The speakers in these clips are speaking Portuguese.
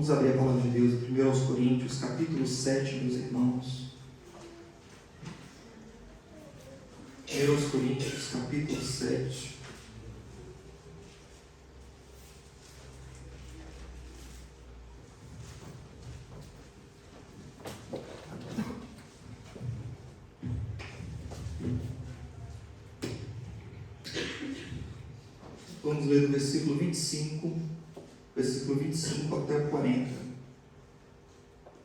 Vamos abrir a palavra de Deus em 1 Coríntios, capítulo 7, meus irmãos. 1 Coríntios, capítulo 7. Vamos ler do versículo 25 até o 40.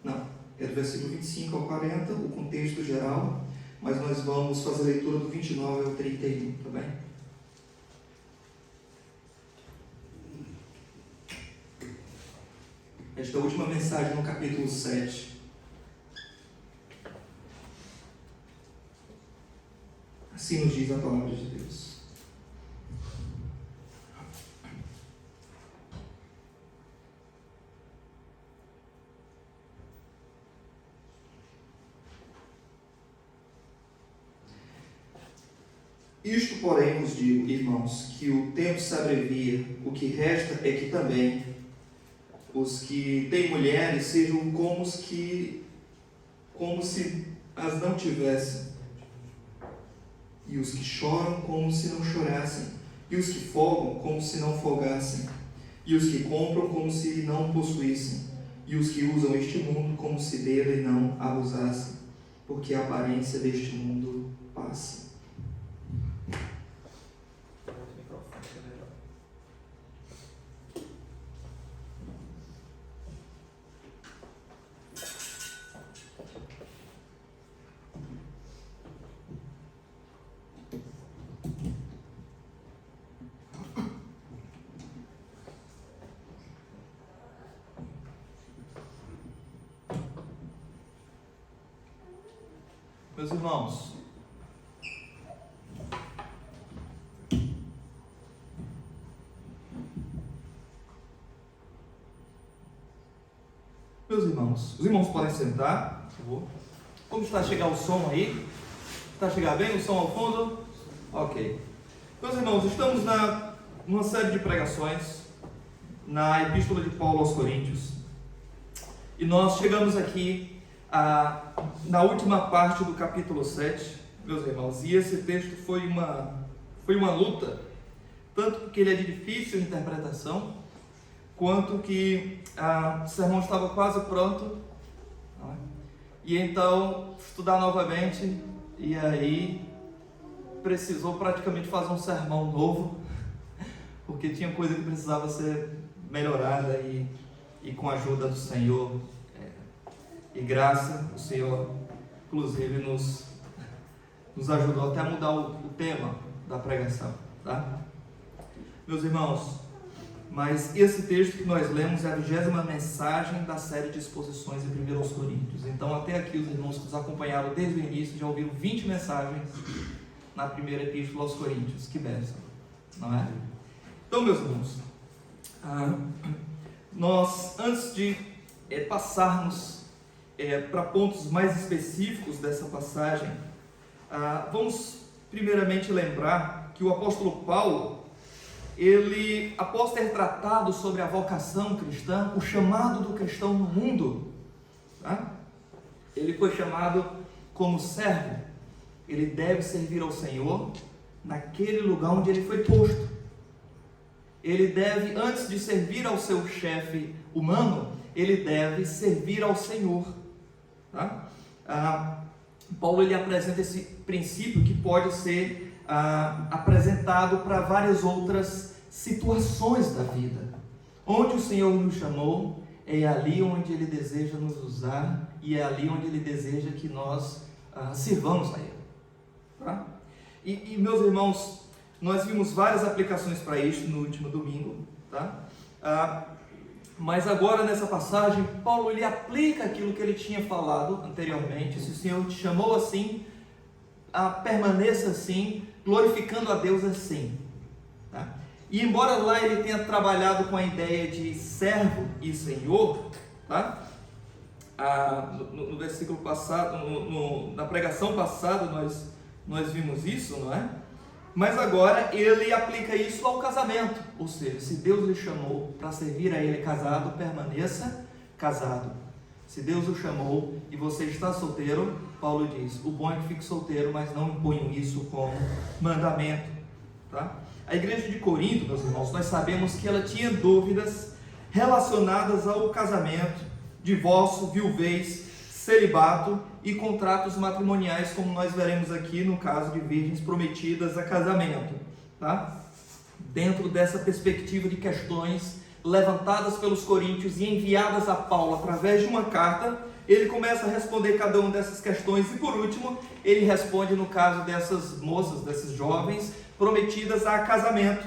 Não, é do versículo 25 ao 40, o contexto geral, mas nós vamos fazer a leitura do 29 ao 31, tá bem? Esta é a última mensagem no capítulo 7. Assim nos diz a palavra de Deus. Isto, porém, vos digo, irmãos, que o tempo se abrevia, o que resta é que também os que têm mulheres sejam como se as não tivessem, e os que choram como se não chorassem, e os que folgam como se não folgassem, e os que compram como se não possuíssem, e os que usam este mundo como se dele não abusassem, porque a aparência deste mundo passa. Meus irmãos, os irmãos podem sentar, por favor. Como está a chegar o som aí? Está a chegar bem o som ao fundo? Ok. Meus irmãos, estamos numa série de pregações na Epístola de Paulo aos Coríntios, e nós chegamos aqui na última parte do capítulo 7, meus irmãos, e esse texto foi uma luta, tanto porque ele é de difícil interpretação, quanto que o sermão estava quase pronto, não é? E então estudar novamente, e aí precisou praticamente fazer um sermão novo, porque tinha coisa que precisava ser melhorada, e com a ajuda do Senhor e graça, o Senhor inclusive nos ajudou até a mudar o tema da pregação, tá? Meus irmãos, mas esse texto que nós lemos é a 20ª mensagem da série de exposições em 1 Coríntios. Então até aqui os irmãos que nos acompanharam desde o início já ouviram 20 mensagens na primeira epístola aos Coríntios. Que bênção, não é? Então, meus irmãos, nós, antes de passarmos para pontos mais específicos dessa passagem, vamos primeiramente lembrar que o apóstolo Paulo, ele, após ter tratado sobre a vocação cristã, o chamado do cristão no mundo, tá? Ele foi chamado como servo. Ele deve servir ao Senhor naquele lugar onde ele foi posto. Ele deve, antes de servir ao seu chefe humano, ele deve servir ao Senhor, tá? Paulo ele apresenta esse princípio que pode ser apresentado para várias outras situações da vida. Onde o Senhor nos chamou, é ali onde Ele deseja nos usar, e é ali onde Ele deseja que nós sirvamos a Ele, tá? E meus irmãos, nós vimos várias aplicações para isso no último domingo, tá? Mas agora nessa passagem, Paulo ele aplica aquilo que ele tinha falado anteriormente. Se o Senhor te chamou assim, permaneça assim, glorificando a Deus assim, tá? E embora lá ele tenha trabalhado com a ideia de servo e senhor, tá? No versículo passado, na pregação passada nós vimos isso, não é? Mas agora ele aplica isso ao casamento, ou seja, se Deus lhe chamou para servir a Ele casado, permaneça casado. Se Deus o chamou e você está solteiro, Paulo diz, o bom é que fique solteiro, mas não imponham isso como mandamento. Tá? A igreja de Corinto, meus irmãos, nós sabemos que ela tinha dúvidas relacionadas ao casamento, divórcio, viuvez, celibato e contratos matrimoniais, como nós veremos aqui no caso de virgens prometidas a casamento. Tá? Dentro dessa perspectiva de questões levantadas pelos coríntios e enviadas a Paulo através de uma carta, ele começa a responder cada uma dessas questões e por último, ele responde no caso dessas moças, desses jovens prometidas a casamento.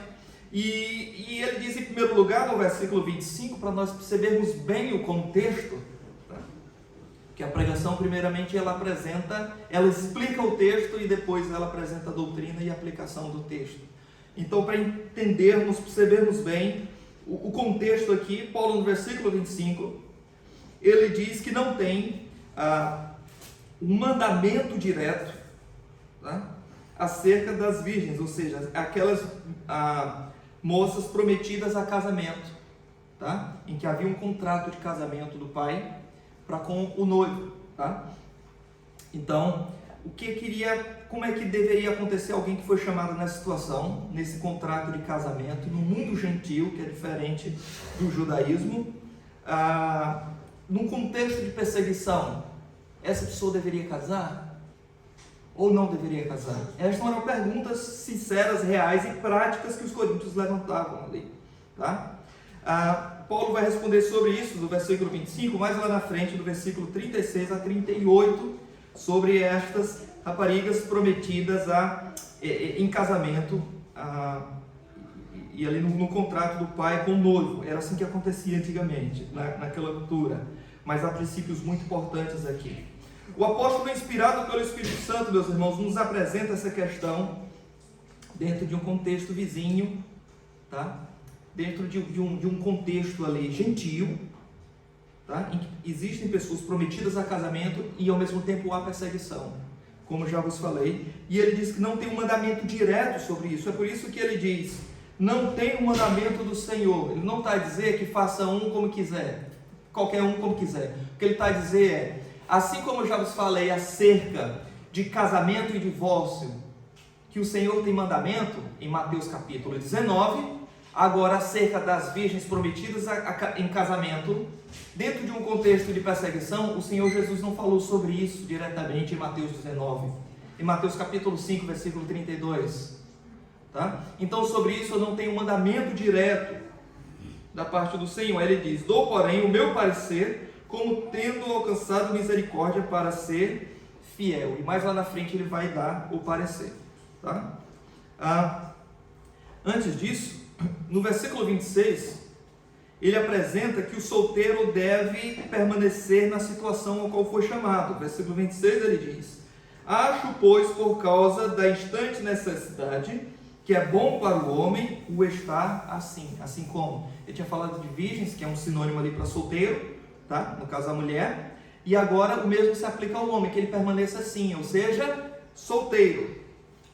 E ele diz em primeiro lugar no versículo 25, para nós percebermos bem o contexto, tá? Que a pregação primeiramente ela explica o texto e depois ela apresenta a doutrina e a aplicação do texto. Então, para entendermos, percebermos bem o contexto aqui, Paulo no versículo 25, ele diz que não tem um mandamento direto, tá? Acerca das virgens, ou seja, aquelas moças prometidas a casamento, tá? Em que havia um contrato de casamento do pai para com o noivo, tá? Então, como é que deveria acontecer alguém que foi chamado nessa situação, nesse contrato de casamento, no mundo gentil, que é diferente do judaísmo, num contexto de perseguição? Essa pessoa deveria casar? Ou não deveria casar? Estas eram perguntas sinceras, reais e práticas que os coríntios levantavam ali. Tá? Paulo vai responder sobre isso no versículo 25, mais lá na frente, do versículo 36 a 38, sobre estas raparigas prometidas em casamento e ali no contrato do pai com o noivo. Era assim que acontecia antigamente, naquela cultura. Mas há princípios muito importantes aqui. O apóstolo, inspirado pelo Espírito Santo, meus irmãos, nos apresenta essa questão dentro de um contexto vizinho, tá? Dentro de um contexto ali gentil, tá? Em que existem pessoas prometidas a casamento e ao mesmo tempo há perseguição, como já vos falei. E ele diz que não tem um mandamento direto sobre isso. É por isso que ele diz, não tem um mandamento do Senhor. Ele não está a dizer que faça um como quiser, qualquer um como quiser. O que ele está a dizer é, assim como eu já vos falei acerca de casamento e divórcio, que o Senhor tem mandamento, em Mateus capítulo 19, agora acerca das virgens prometidas em casamento, dentro de um contexto de perseguição, o Senhor Jesus não falou sobre isso diretamente em Mateus 19, em Mateus capítulo 5, versículo 32. Tá? Então sobre isso eu não tenho um mandamento direto da parte do Senhor. Ele diz, dou porém o meu parecer, como tendo alcançado misericórdia para ser fiel. E mais lá na frente ele vai dar o parecer. Tá? Antes disso, no versículo 26, ele apresenta que o solteiro deve permanecer na situação ao qual foi chamado. Versículo 26 ele diz, acho, pois, por causa da instante necessidade, que é bom para o homem o estar assim como. Ele tinha falado de virgens, que é um sinônimo ali para solteiro, tá? No caso a mulher, e agora o mesmo se aplica ao homem, que ele permaneça assim, ou seja, solteiro.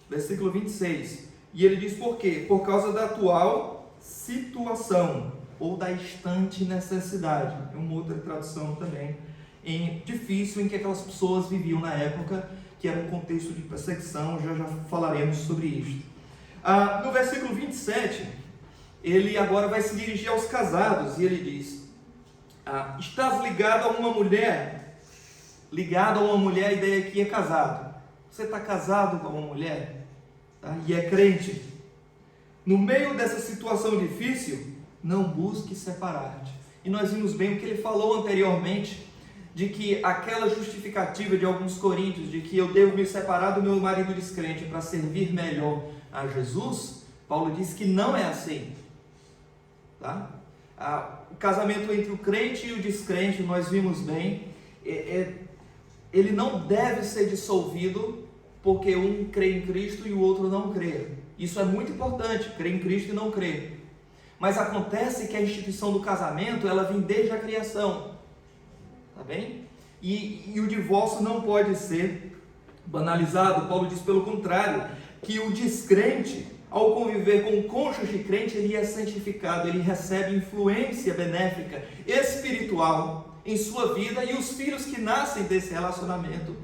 Versículo 26, e ele diz por quê? Por causa da atual situação, ou da instante necessidade, é uma outra tradução também, difícil em que aquelas pessoas viviam na época, que era um contexto de perseguição, já falaremos sobre isto. No versículo 27, ele agora vai se dirigir aos casados, e ele diz, estás ligado a uma mulher? Ligado a uma mulher, a ideia aqui é casado. Você está casado com uma mulher, tá? E é crente. No meio dessa situação difícil, não busque separar-te. E nós vimos bem o que ele falou anteriormente, de que aquela justificativa de alguns coríntios, de que eu devo me separar do meu marido descrente para servir melhor a Jesus, Paulo diz que não é assim. Tá? O casamento entre o crente e o descrente, nós vimos bem, ele não deve ser dissolvido porque um crê em Cristo e o outro não crê. Isso é muito importante, crer em Cristo e não crer. Mas acontece que a instituição do casamento, ela vem desde a criação, tá bem? E o divórcio não pode ser banalizado. Paulo diz pelo contrário, que o descrente, ao conviver com o cônjuge crente, ele é santificado, ele recebe influência benéfica, espiritual em sua vida, e os filhos que nascem desse relacionamento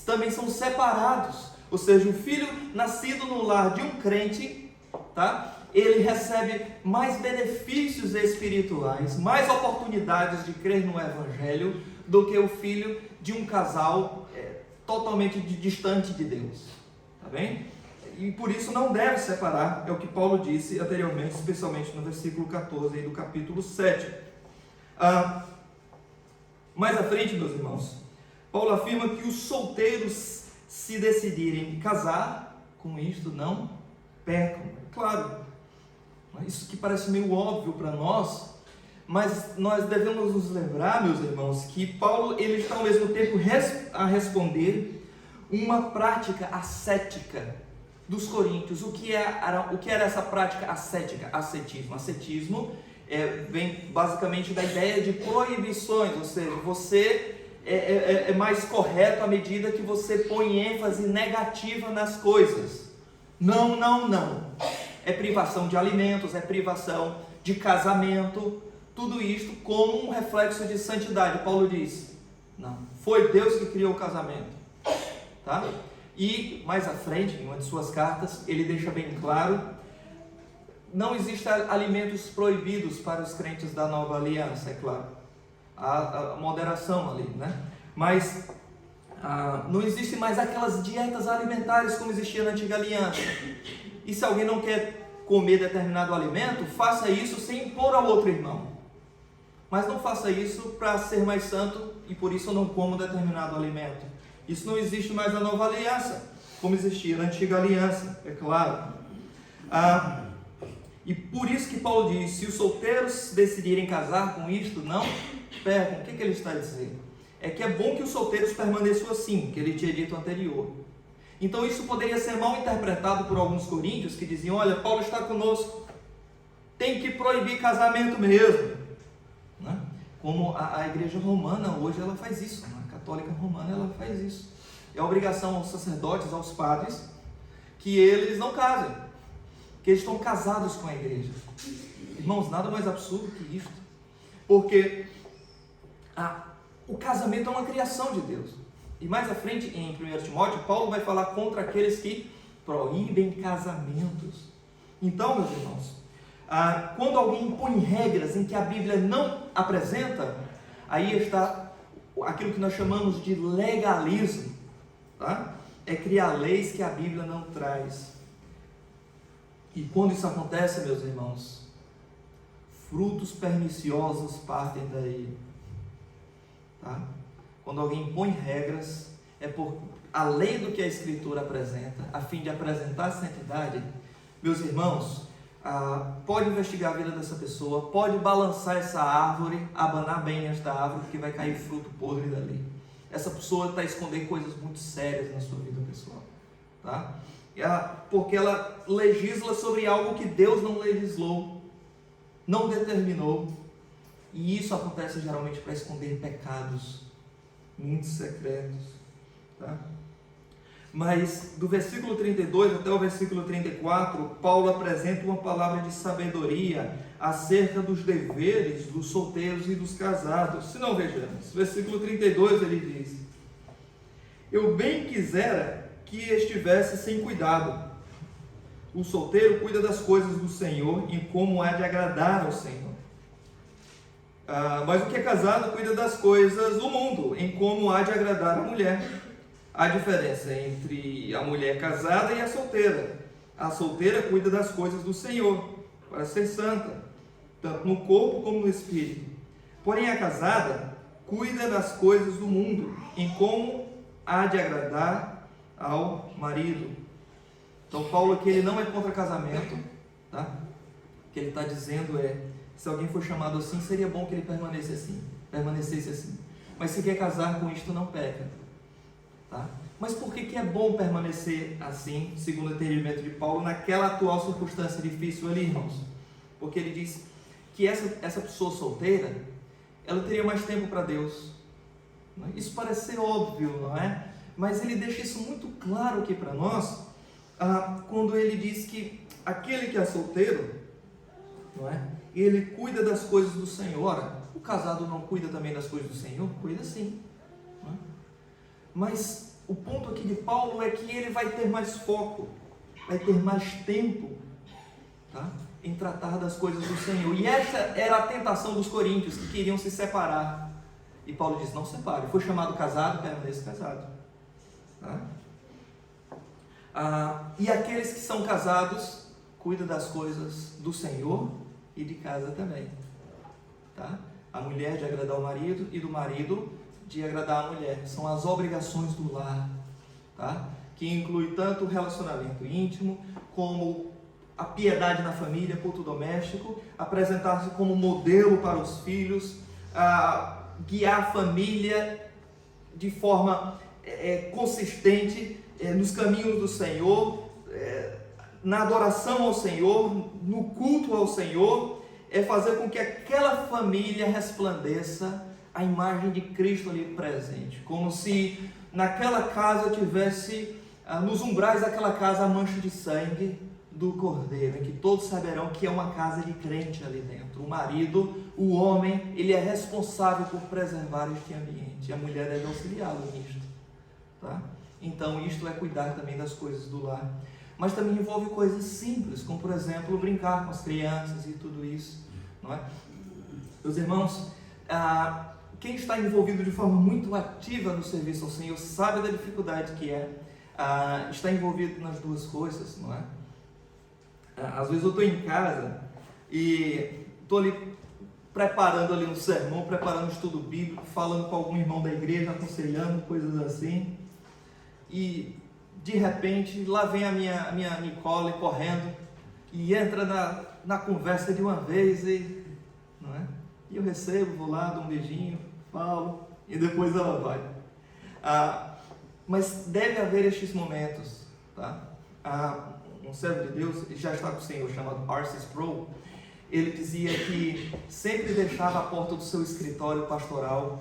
também são separados. Ou seja, o filho nascido no lar de um crente, tá? Ele recebe mais benefícios espirituais, mais oportunidades de crer no Evangelho do que o filho de um casal totalmente distante de Deus, tá bem? E por isso não deve separar, é o que Paulo disse anteriormente, especialmente no versículo 14 aí do capítulo 7. Mais à frente, meus irmãos, Paulo afirma que os solteiros, se decidirem casar, com isto não pecam. Claro, isso que parece meio óbvio para nós, mas nós devemos nos lembrar, meus irmãos, que Paulo ele está ao mesmo tempo a responder uma prática ascética dos coríntios. O que era essa prática ascética? Ascetismo. Ascetismo vem basicamente da ideia de proibições, ou seja, você é mais correto à medida que você põe ênfase negativa nas coisas. Não, não, não. É privação de alimentos, é privação de casamento, tudo isto como um reflexo de santidade. Paulo diz, não, foi Deus que criou o casamento, tá? E mais à frente, em uma de suas cartas, ele deixa bem claro, não existem alimentos proibidos para os crentes da nova aliança, é claro, a moderação ali, né? Mas não existe mais aquelas dietas alimentares como existia na antiga aliança. E se alguém não quer comer determinado alimento, faça isso sem impor ao outro irmão. Mas não faça isso para ser mais santo e por isso eu não como determinado alimento. Isso não existe mais na nova aliança, como existia na antiga aliança, é claro. E por isso que Paulo diz, se os solteiros decidirem casar com isto, não pecam. O que ele está dizendo? É que é bom que os solteiros permaneçam assim, que ele tinha dito anterior. Então isso poderia ser mal interpretado por alguns coríntios que diziam, olha, Paulo está conosco, tem que proibir casamento mesmo, né? Como a igreja romana hoje ela faz isso, né? A católica romana ela faz isso. É obrigação aos sacerdotes, aos padres, que eles não casem, que eles estão casados com a igreja. Irmãos, nada mais absurdo que isto, porque o casamento é uma criação de Deus. E mais à frente, em 1 Timóteo, Paulo vai falar contra aqueles que proíbem casamentos. Então, meus irmãos, quando alguém impõe regras em que a Bíblia não apresenta, aí está aquilo que nós chamamos de legalismo, tá? É criar leis que a Bíblia não traz. E quando isso acontece, meus irmãos, frutos perniciosos partem daí, tá? Quando alguém impõe regras, é por além do que a Escritura apresenta, a fim de apresentar a santidade. Meus irmãos, pode investigar a vida dessa pessoa, pode balançar essa árvore, abanar bem esta árvore, porque vai cair fruto podre dali. Essa pessoa está escondendo coisas muito sérias na sua vida pessoal, tá? Porque ela legisla sobre algo que Deus não legislou, não determinou, e isso acontece geralmente para esconder pecados muito secretos, tá? Mas do versículo 32 até o versículo 34, Paulo apresenta uma palavra de sabedoria acerca dos deveres dos solteiros e dos casados. Se não, vejamos, versículo 32 ele diz, eu bem quisera que estivesse sem cuidado. O solteiro cuida das coisas do Senhor e como há de agradar ao Senhor. Mas o que é casado cuida das coisas do mundo, em como há de agradar a mulher. Há diferença entre a mulher casada e a solteira. A solteira cuida das coisas do Senhor, para ser santa, tanto no corpo como no espírito. Porém a casada cuida das coisas do mundo, em como há de agradar ao marido. Então Paulo aqui ele não é contra casamento, tá? O que ele está dizendo se alguém for chamado assim, seria bom que ele permanecesse assim. Mas se quer casar com isto, não peca. Tá? Mas por que é bom permanecer assim, segundo o entendimento de Paulo, naquela atual circunstância difícil ali, irmãos? Porque ele diz que essa pessoa solteira, ela teria mais tempo para Deus. Isso parece ser óbvio, não é? Mas ele deixa isso muito claro aqui para nós, quando ele diz que aquele que é solteiro, não é? Ele cuida das coisas do Senhor. Ora, o casado não cuida também das coisas do Senhor? Cuida sim. Não é? Mas o ponto aqui de Paulo é que ele vai ter mais foco, vai ter mais tempo, tá? Em tratar das coisas do Senhor. E essa era a tentação dos coríntios, que queriam se separar. E Paulo diz, não separe. Foi chamado casado, permaneça casado. Tá? E aqueles que são casados, cuidam das coisas do Senhor e de casa também. Tá? A mulher de agradar o marido e do marido de agradar a mulher. São as obrigações do lar. Tá? Que inclui tanto o relacionamento íntimo, como a piedade na família, culto doméstico, apresentar-se como modelo para os filhos, guiar a família de forma consistente nos caminhos do Senhor, na adoração ao Senhor, no culto ao Senhor, fazer com que aquela família resplandeça a imagem de Cristo ali presente, como se naquela casa tivesse, nos umbrais daquela casa, a mancha de sangue do Cordeiro, em que todos saberão que é uma casa de crente ali dentro. O marido, o homem, ele é responsável por preservar este ambiente, e a mulher deve auxiliá-lo nisto, tá? Então isto é cuidar também das coisas do lar, mas também envolve coisas simples, como por exemplo, brincar com as crianças e tudo isso, não é? Meus irmãos, quem está envolvido de forma muito ativa no serviço ao Senhor sabe da dificuldade que é estar envolvido nas duas coisas, não é? Às vezes eu estou em casa e estou ali preparando ali um sermão, preparando um estudo bíblico, falando com algum irmão da igreja, aconselhando, coisas assim, e de repente lá vem a minha Nicole correndo e entra na conversa de uma vez, não é? E eu recebo, vou lá, dou um beijinho, falo e depois ela vai. Mas deve haver estes momentos, tá? Um servo de Deus, já está com o Senhor, chamado R.C. Sproul, ele dizia que sempre deixava a porta do seu escritório pastoral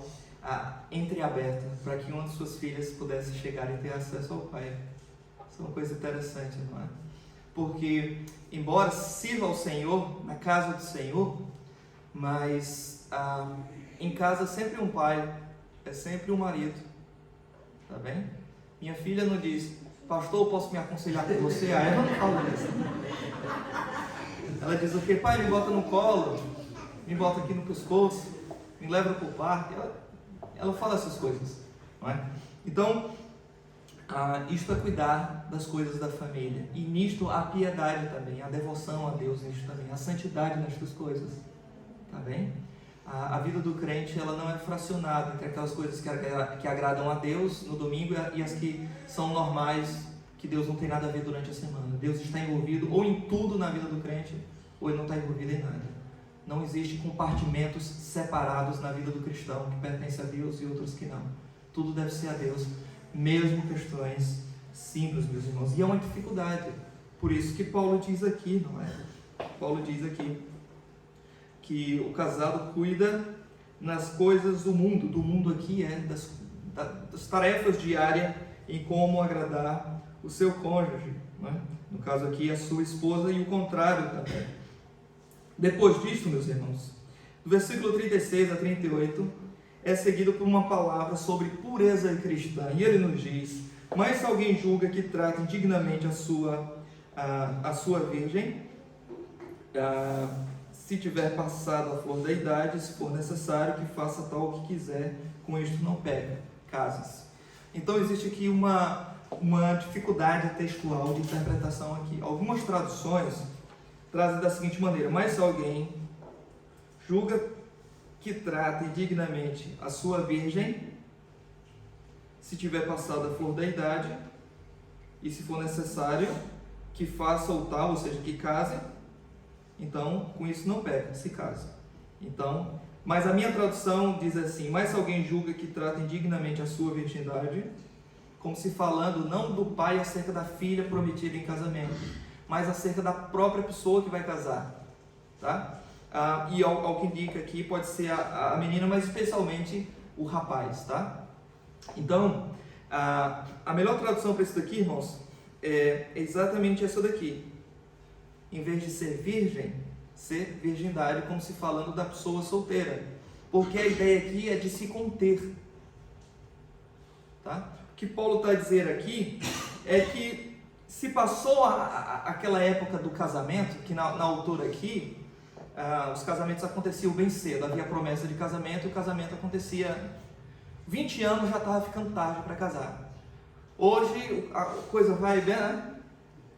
entreaberta, para que uma de suas filhas pudesse chegar e ter acesso ao Pai. Isso é uma coisa interessante, não é? Porque, embora sirva ao Senhor, na casa do Senhor, mas em casa sempre um pai, é sempre um marido, tá bem? Minha filha não diz, pastor, posso me aconselhar com você? Ela não fala isso. Ela diz o quê? Pai, me bota no colo, me bota aqui no pescoço, me leva para o parque. Ela fala essas coisas, não é? Então, isto é cuidar das coisas da família. E nisto a piedade também, a devoção a Deus nisto também, a santidade nestas coisas, tá bem? A vida do crente, ela não é fracionada entre aquelas coisas que agradam a Deus no domingo e as que são normais, que Deus não tem nada a ver durante a semana. Deus está envolvido ou em tudo na vida do crente, ou ele não está envolvido em nada. Não existe compartimentos separados na vida do cristão, que pertence a Deus e outros que não. Tudo deve ser a Deus, mesmo questões simples, meus irmãos. E é uma dificuldade. Por isso que Paulo diz aqui, não é? Paulo diz aqui que o casado cuida nas coisas do mundo aqui das tarefas diárias em como agradar o seu cônjuge, né? No caso aqui a sua esposa e o contrário também. Depois disso, meus irmãos, do versículo 36 a 38 é seguido por uma palavra sobre pureza cristã, e ele nos diz: mas se alguém julga que trata indignamente a sua virgem, se tiver passado a flor da idade, se for necessário, que faça tal o que quiser, com isto não peca, casem-se. Então existe aqui uma dificuldade textual de interpretação aqui. Algumas traduções trazem da seguinte maneira: mas se alguém julga que trata indignamente a sua virgem, se tiver passado a flor da idade, e se for necessário, que faça o tal, ou seja, que case, então, com isso não peca, se casa. Então, mas a minha tradução diz assim: mas se alguém julga que trata indignamente a sua virgindade, como se falando não do pai acerca da filha prometida em casamento, mas acerca da própria pessoa que vai casar, tá? E ao que indica aqui, pode ser a menina, mas especialmente o rapaz, tá? Então, a melhor tradução para isso daqui, irmãos, é exatamente essa daqui. Em vez de ser virgem, ser virgindade, como se falando da pessoa solteira. Porque a ideia aqui é de se conter. Tá? O que Paulo está a dizer aqui é que se passou aquela época do casamento, que na altura aqui, os casamentos aconteciam bem cedo, havia promessa de casamento, e o casamento acontecia 20 anos, já estava ficando tarde para casar. Hoje a coisa vai bem, né?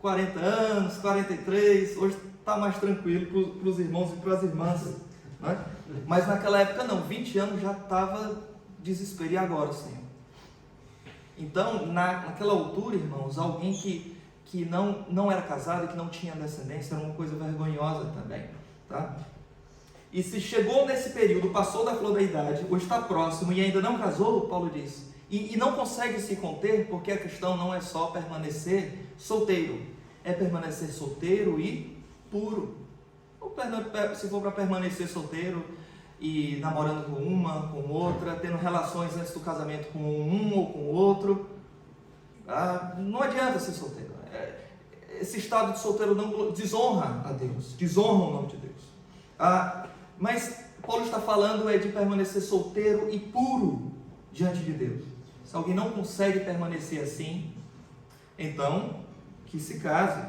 40 anos, 43, hoje está mais tranquilo para os irmãos e para as irmãs, né? Mas naquela época não, 20 anos já estava desespero, e agora, Senhor? Então, naquela altura, irmãos, alguém que não era casado, que não tinha descendência, era uma coisa vergonhosa também, tá? E se chegou nesse período, passou da flor da idade, ou está próximo e ainda não casou, Paulo diz, e não consegue se conter, porque a questão não é só permanecer solteiro, é permanecer solteiro e puro. Ou se for para permanecer solteiro e namorando com uma, com outra, tendo relações antes do casamento com um ou com outro, não adianta ser solteiro. Esse estado de solteiro não desonra a Deus, desonra o nome de Deus. Mas Paulo está falando de permanecer solteiro e puro diante de Deus. Se alguém não consegue permanecer assim, então que se case,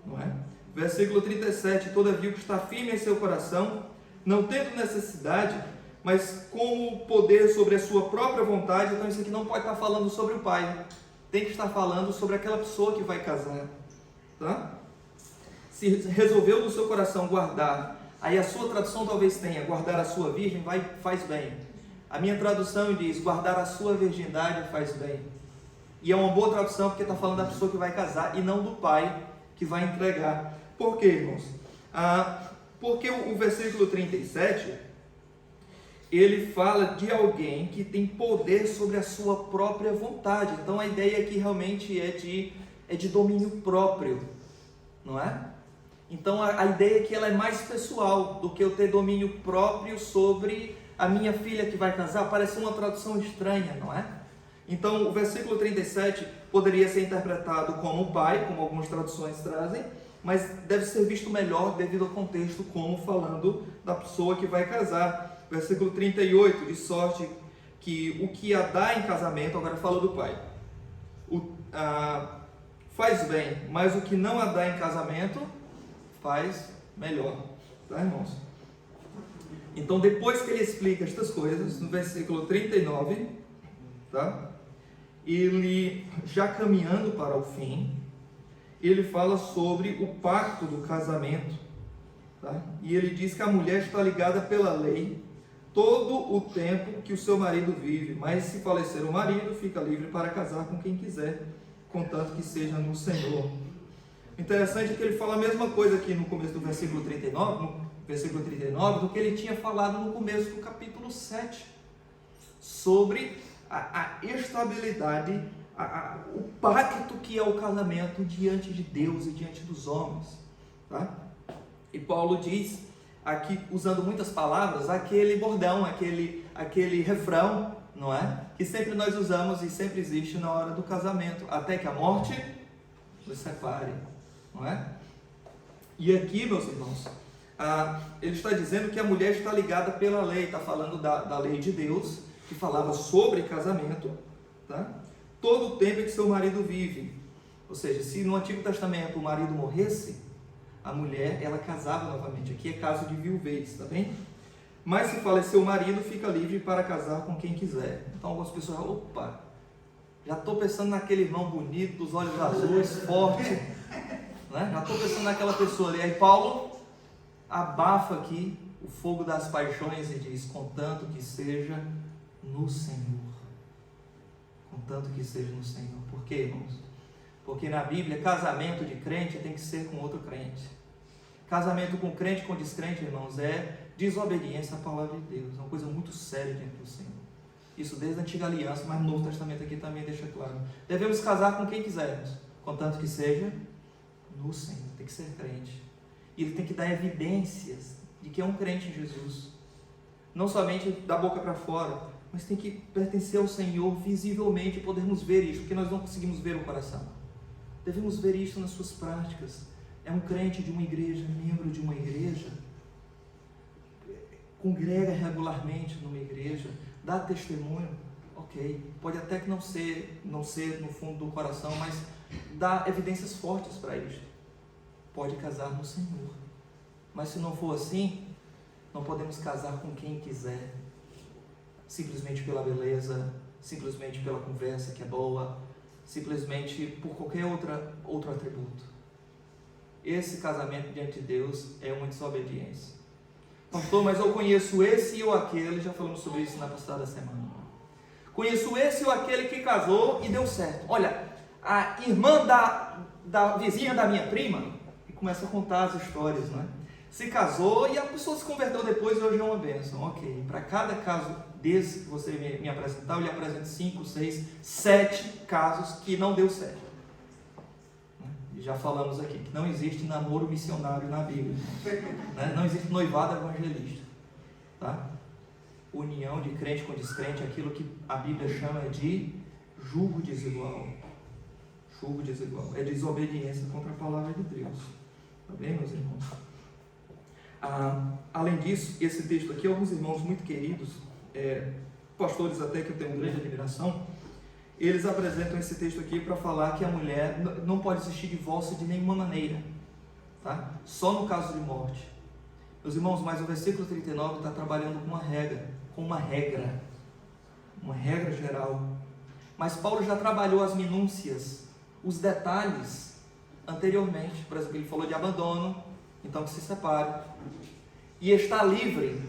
não é? Versículo 37, todavia o que está firme em seu coração, não tendo necessidade, mas com o poder sobre a sua própria vontade. Então isso aqui não pode estar falando sobre o pai, tem que estar falando sobre aquela pessoa que vai casar, tá? Se resolveu no seu coração guardar, aí a sua tradução talvez tenha, guardar a sua virgem, faz bem. A minha tradução diz, guardar a sua virgindade faz bem. E é uma boa tradução porque está falando da pessoa que vai casar e não do pai que vai entregar. Por quê, irmãos? Porque o versículo 37, ele fala de alguém que tem poder sobre a sua própria vontade. Então a ideia aqui realmente é de domínio próprio, não é? Então a ideia é que ela é mais pessoal do que eu ter domínio próprio sobre a minha filha que vai casar. Parece uma tradução estranha, não é? Então o versículo 37 poderia ser interpretado como pai, como algumas traduções trazem, mas deve ser visto melhor devido ao contexto como falando da pessoa que vai casar. Versículo 38, de sorte que o que a dá em casamento, agora fala do pai, faz bem, mas o que não a dá em casamento faz melhor, tá, irmãos? Então depois que ele explica estas coisas, no versículo 39, tá? Ele já caminhando para o fim, ele fala sobre o pacto do casamento, tá? E ele diz que a mulher está ligada pela lei todo o tempo que o seu marido vive, mas se falecer o marido, fica livre para casar com quem quiser, contanto que seja no Senhor. Interessante é que ele fala a mesma coisa aqui no começo do versículo 39, do que ele tinha falado no começo do capítulo 7, sobre a estabilidade, o pacto que é o casamento diante de Deus e diante dos homens, tá? E Paulo diz aqui, usando muitas palavras, aquele bordão, aquele refrão, não é? Que sempre nós usamos e sempre existe na hora do casamento, até que a morte nos separe, não é? E aqui, meus irmãos, ele está dizendo que a mulher está ligada pela lei, está falando da lei de Deus, que falava sobre casamento, tá? Todo o tempo que seu marido vive. Ou seja, se no Antigo Testamento o marido morresse, a mulher, ela casava novamente. Aqui é caso de viuvez, tá bem? Mas se falecer o marido, fica livre para casar com quem quiser. Então algumas pessoas falam, opa, já estou pensando naquele irmão bonito, dos olhos azuis, forte, né? Já estou pensando naquela pessoa ali. Aí Paulo abafa aqui o fogo das paixões e diz, contanto que seja no Senhor. Contanto que seja no Senhor. Por quê, irmãos? Porque na Bíblia, casamento de crente tem que ser com outro crente. Casamento com crente, com descrente, irmãos, é desobediência à palavra de Deus. É uma coisa muito séria diante do Senhor. Isso desde a Antiga Aliança, mas no Novo Testamento aqui também deixa claro. Devemos casar com quem quisermos, contanto que seja no Senhor. Tem que ser crente. E ele tem que dar evidências de que é um crente em Jesus. Não somente da boca para fora, mas tem que pertencer ao Senhor visivelmente, podermos ver isso, porque nós não conseguimos ver o coração. devemos ver isso nas suas práticas. É um crente de uma igreja, membro de uma igreja, congrega regularmente numa igreja, dá testemunho, ok, pode até que não ser no fundo do coração, mas dá evidências fortes para isto. Pode casar no Senhor. Mas se não for assim, não podemos casar com quem quiser, simplesmente pela beleza, simplesmente pela conversa que é boa, simplesmente por qualquer outro atributo. Esse casamento diante de Deus é uma desobediência. Pastor, mas eu conheço esse ou aquele, já falamos sobre isso na passada semana. Conheço esse ou aquele que casou e deu certo. Olha, a irmã da vizinha da minha prima, e começa a contar as histórias, né? Se casou e a pessoa se converteu depois e hoje é uma bênção. Ok, para cada caso desse que você me apresentar, eu lhe apresento 5, 6, 7 casos que não deu certo. E já falamos aqui que não existe namoro missionário na Bíblia, né? Não existe noivado evangelista, tá? União de crente com descrente, aquilo que a Bíblia chama de jugo desigual. Jugo desigual é desobediência contra a palavra de Deus. Tá bem, meus irmãos? Além disso, esse texto aqui, alguns irmãos muito queridos, pastores até que eu tenho grande admiração, eles apresentam esse texto aqui para falar que a mulher não pode existir divórcio de nenhuma maneira, tá? Só no caso de morte. Meus irmãos, mas o versículo 39 está trabalhando com uma regra geral. Mas Paulo já trabalhou as minúcias, os detalhes anteriormente. Por exemplo, ele falou de abandono, então que se separe. E está livre,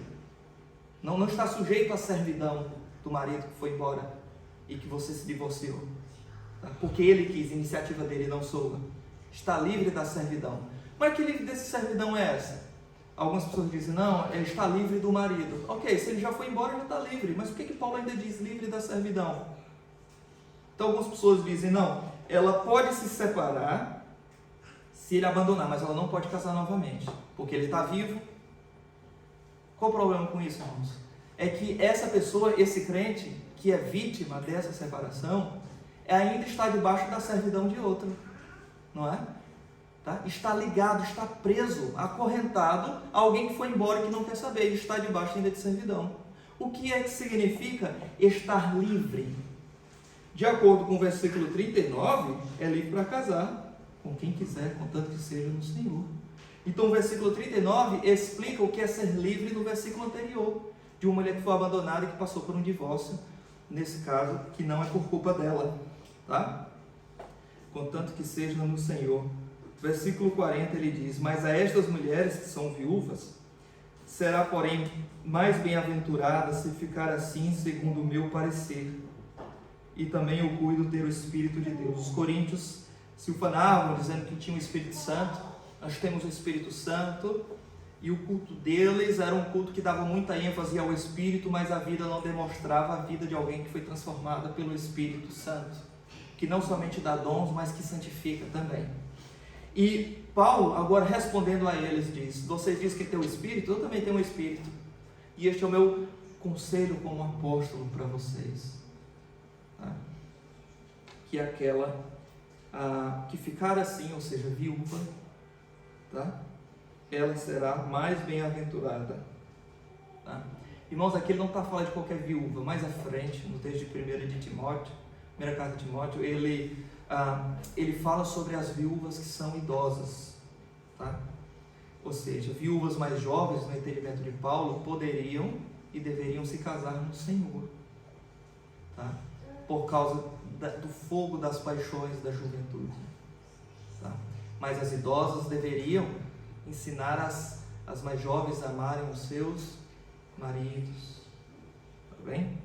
não está sujeito à servidão do marido que foi embora e que você se divorciou, tá? Porque ele quis, iniciativa dele, não sua. Está livre da servidão. Mas que livre dessa servidão é essa? Algumas pessoas dizem, não, ele está livre do marido. Ok, se ele já foi embora, já está livre. Mas por que Paulo ainda diz livre da servidão? Então algumas pessoas dizem, não, ela pode se separar se ele abandonar, mas ela não pode casar novamente, porque ele está vivo. Qual o problema com isso, irmãos? É que essa pessoa, esse crente, que é vítima dessa separação, ainda está debaixo da servidão de outro, não é? Tá? Está ligado, está preso, acorrentado a alguém que foi embora e que não quer saber, ele está debaixo ainda de servidão. O que é que significa estar livre? De acordo com o versículo 39, é livre para casar com quem quiser, contanto que seja no Senhor. Então o versículo 39 explica o que é ser livre no versículo anterior, de uma mulher que foi abandonada e que passou por um divórcio, nesse caso, que não é por culpa dela, tá? Contanto que seja no Senhor. Versículo 40 ele diz, mas a estas mulheres que são viúvas, será porém mais bem-aventurada se ficar assim, segundo o meu parecer. E também eu cuido ter o Espírito de Deus. Os coríntios se ufanavam dizendo que tinha o Espírito Santo. Nós temos o Espírito Santo, e o culto deles era um culto que dava muita ênfase ao Espírito, mas a vida não demonstrava a vida de alguém que foi transformada pelo Espírito Santo, que não somente dá dons, mas que santifica também. E Paulo, agora respondendo a eles, diz, vocês dizem que tem o Espírito, eu também tenho o Espírito, e este é o meu conselho como apóstolo para vocês, tá? Que aquela que ficar assim, ou seja, viúva, tá? Ela será mais bem-aventurada, tá? Irmãos, aqui ele não está falando de qualquer viúva. Mais à frente, no texto de 1 de Timóteo, primeira carta de Timóteo, ele fala sobre as viúvas que são idosas, tá? Ou seja, viúvas mais jovens, no entendimento de Paulo, poderiam e deveriam se casar no Senhor, tá? Por causa do fogo das paixões da juventude, tá? Mas as idosas deveriam ensinar as mais jovens a amarem os seus maridos, tá bem?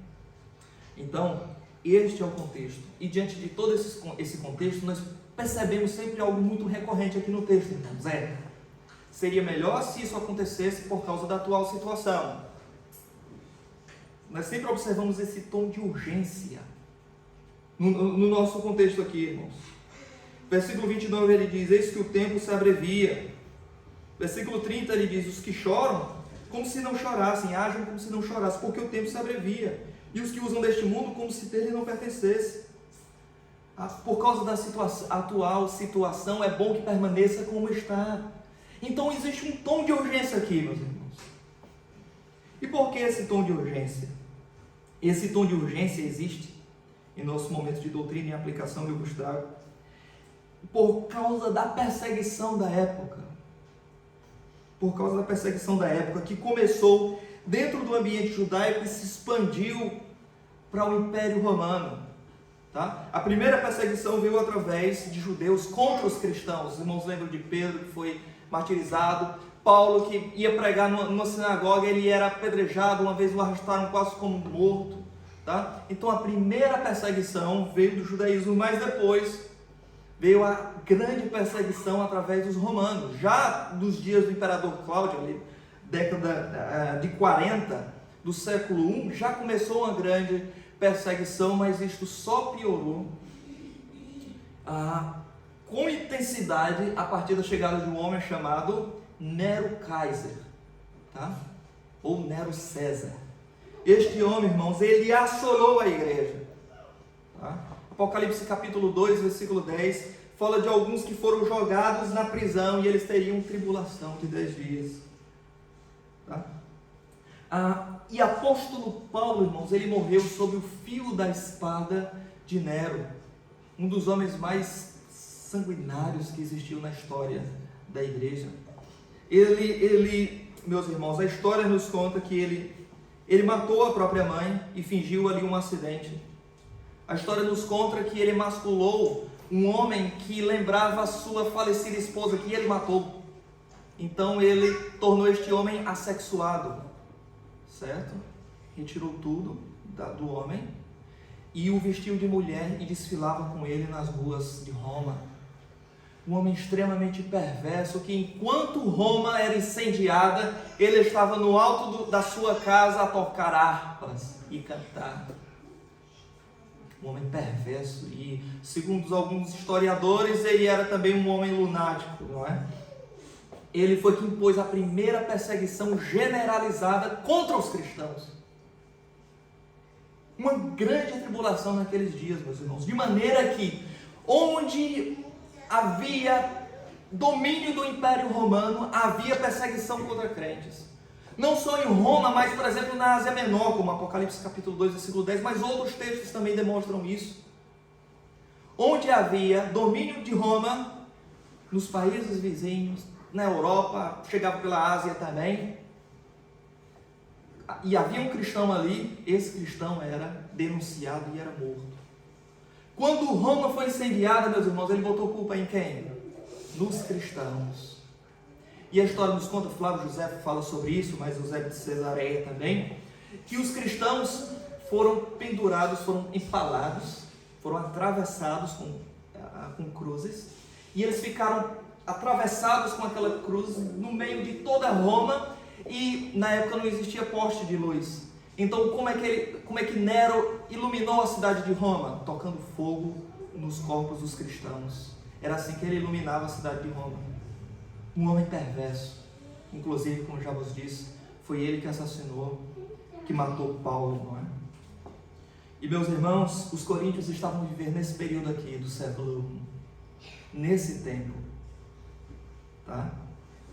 Então, este é o contexto, e diante de todo esse contexto, nós percebemos sempre algo muito recorrente aqui no texto, irmãos. Seria melhor se isso acontecesse por causa da atual situação. Nós sempre observamos esse tom de urgência no nosso contexto aqui, irmãos. Versículo 29 ele diz, eis que o tempo se abrevia. Versículo 30 ele diz, os que choram, como se não chorassem, ajam como se não chorassem, porque o tempo se abrevia. E os que usam deste mundo, como se dele não pertencesse. Por causa da atual situação, é bom que permaneça como está. Então existe um tom de urgência aqui, meus irmãos. E por que esse tom de urgência? Esse tom de urgência existe em nosso momento de doutrina e aplicação que eu vos trago por causa da perseguição da época. Por causa da perseguição da época que começou dentro do ambiente judaico e se expandiu para o Império Romano. Tá? A primeira perseguição veio através de judeus contra os cristãos. Os irmãos lembram de Pedro, que foi martirizado. Paulo, que ia pregar numa sinagoga, ele era apedrejado. Uma vez o arrastaram quase como morto. Tá? Então a primeira perseguição veio do judaísmo, mas depois veio a grande perseguição através dos romanos. Já dos dias do imperador Cláudio, ali, década de 40 do século I, já começou uma grande perseguição, mas isto só piorou com intensidade a partir da chegada de um homem chamado Nero Kaiser, tá? Ou Nero César. Este homem, irmãos, ele assolou a igreja. Tá? Apocalipse capítulo 2, versículo 10, fala de alguns que foram jogados na prisão e eles teriam tribulação de 10 dias. Tá? E apóstolo Paulo, irmãos, ele morreu sob o fio da espada de Nero, um dos homens mais sanguinários que existiu na história da igreja. Ele, meus irmãos, a história nos conta que ele matou a própria mãe e fingiu ali um acidente. A história nos conta que ele emasculou um homem que lembrava a sua falecida esposa, que ele matou. Então ele tornou este homem assexuado, certo? Retirou tudo do homem e o vestiu de mulher e desfilava com ele nas ruas de Roma. Um homem extremamente perverso que, enquanto Roma era incendiada, ele estava no alto da sua casa a tocar harpas e cantar. Um homem perverso e, segundo alguns historiadores, ele era também um homem lunático, não é? Ele foi quem impôs a primeira perseguição generalizada contra os cristãos. Uma grande tribulação naqueles dias, meus irmãos, de maneira que, onde havia domínio do Império Romano, havia perseguição contra crentes. Não só em Roma, mas, por exemplo, na Ásia Menor, como Apocalipse capítulo 2, versículo 10, mas outros textos também demonstram isso. Onde havia domínio de Roma, nos países vizinhos, na Europa, chegava pela Ásia também, e havia um cristão ali, esse cristão era denunciado e era morto. Quando Roma foi incendiada, meus irmãos, ele botou culpa em quem? Nos cristãos. E a história nos conta, Flávio José fala sobre isso, mas José de Cesareia também, que os cristãos foram pendurados, foram empalados, foram atravessados com cruzes, e eles ficaram atravessados com aquela cruz no meio de toda Roma, e na época não existia poste de luz. Então como é que Nero iluminou a cidade de Roma? Tocando fogo nos corpos dos cristãos. Era assim que ele iluminava a cidade de Roma. Um homem perverso, inclusive, como já vos disse, foi ele que assassinou, que matou Paulo, não é? E meus irmãos, os coríntios estavam vivendo nesse período aqui do século I, nesse tempo, tá?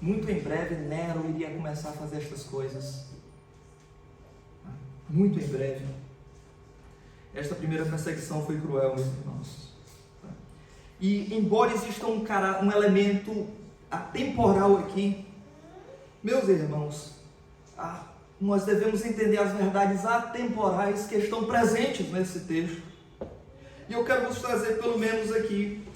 Muito em breve Nero iria começar a fazer estas coisas, muito em breve. Esta primeira perseguição foi cruel, meus irmãos. E embora exista um elemento atemporal aqui, meus irmãos, nós devemos entender as verdades atemporais que estão presentes nesse texto. E eu quero vos trazer pelo menos aqui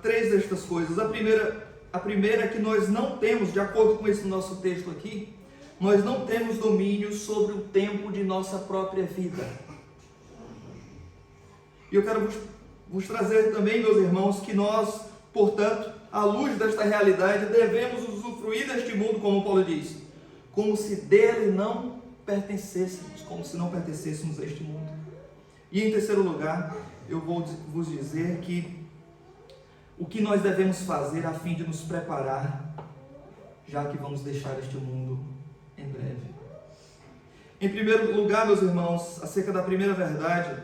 3 destas coisas. A primeira é que nós não temos, de acordo com esse nosso texto aqui, nós não temos domínio sobre o tempo de nossa própria vida. E eu quero vos trazer também, meus irmãos, que nós, portanto, à luz desta realidade, devemos usufruir deste mundo, como Paulo diz, como se dele não pertencêssemos, como se não pertencêssemos a este mundo. E em terceiro lugar, eu vou vos dizer que o que nós devemos fazer a fim de nos preparar, já que vamos deixar este mundo em breve. Em primeiro lugar, meus irmãos, acerca da primeira verdade,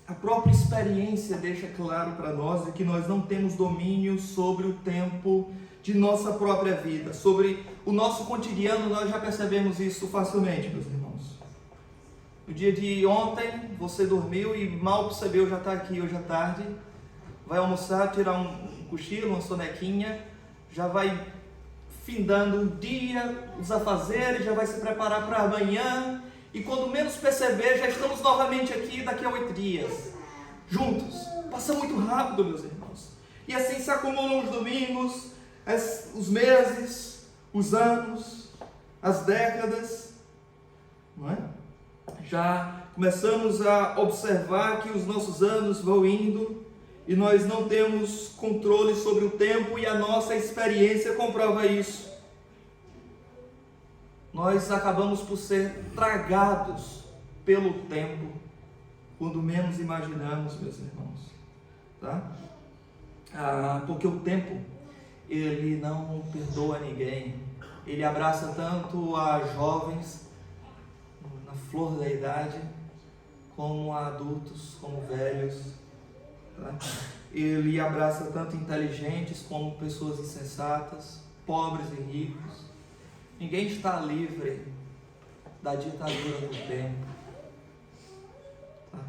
a própria experiência deixa claro para nós de que nós não temos domínio sobre o tempo de nossa própria vida, sobre o nosso cotidiano. Nós já percebemos isso facilmente, meus irmãos. No dia de ontem, você dormiu e mal percebeu, já está aqui hoje à tarde, vai almoçar, tirar um cochilo, uma sonequinha, já vai findando o dia, os afazeres, já vai se preparar para amanhã, e quando menos perceber, já estamos novamente aqui daqui a 8 dias, juntos. Passa muito rápido, meus irmãos. E assim se acumulam os domingos, os meses, os anos, as décadas, não é? Já começamos a observar que os nossos anos vão indo e nós não temos controle sobre o tempo, e a nossa experiência comprova isso. Nós acabamos por ser tragados pelo tempo quando menos imaginamos, meus irmãos, tá? Porque o tempo, ele não perdoa ninguém. Ele abraça tanto a jovens na flor da idade, como a adultos, como velhos, tá? Ele abraça tanto inteligentes como pessoas insensatas, pobres e ricos. Ninguém está livre da ditadura do tempo, tá?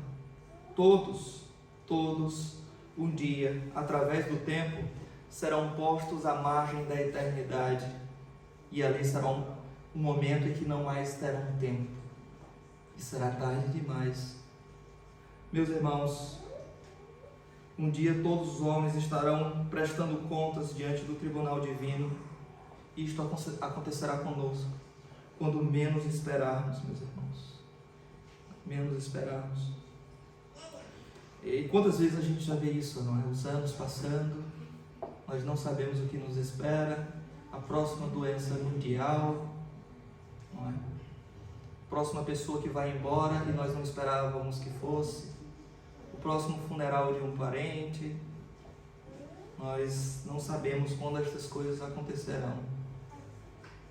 Todos um dia, através do tempo, serão postos à margem da eternidade, e ali será um momento em que não mais terão tempo, e será tarde demais. Meus irmãos, um dia todos os homens estarão prestando contas diante do tribunal divino, e isto acontecerá conosco quando menos esperarmos, meus irmãos, menos esperarmos. E quantas vezes a gente já vê isso, não é? Os anos passando, nós não sabemos o que nos espera, a próxima doença mundial, não é? A próxima pessoa que vai embora e nós não esperávamos que fosse, o próximo funeral de um parente. Nós não sabemos quando estas coisas acontecerão,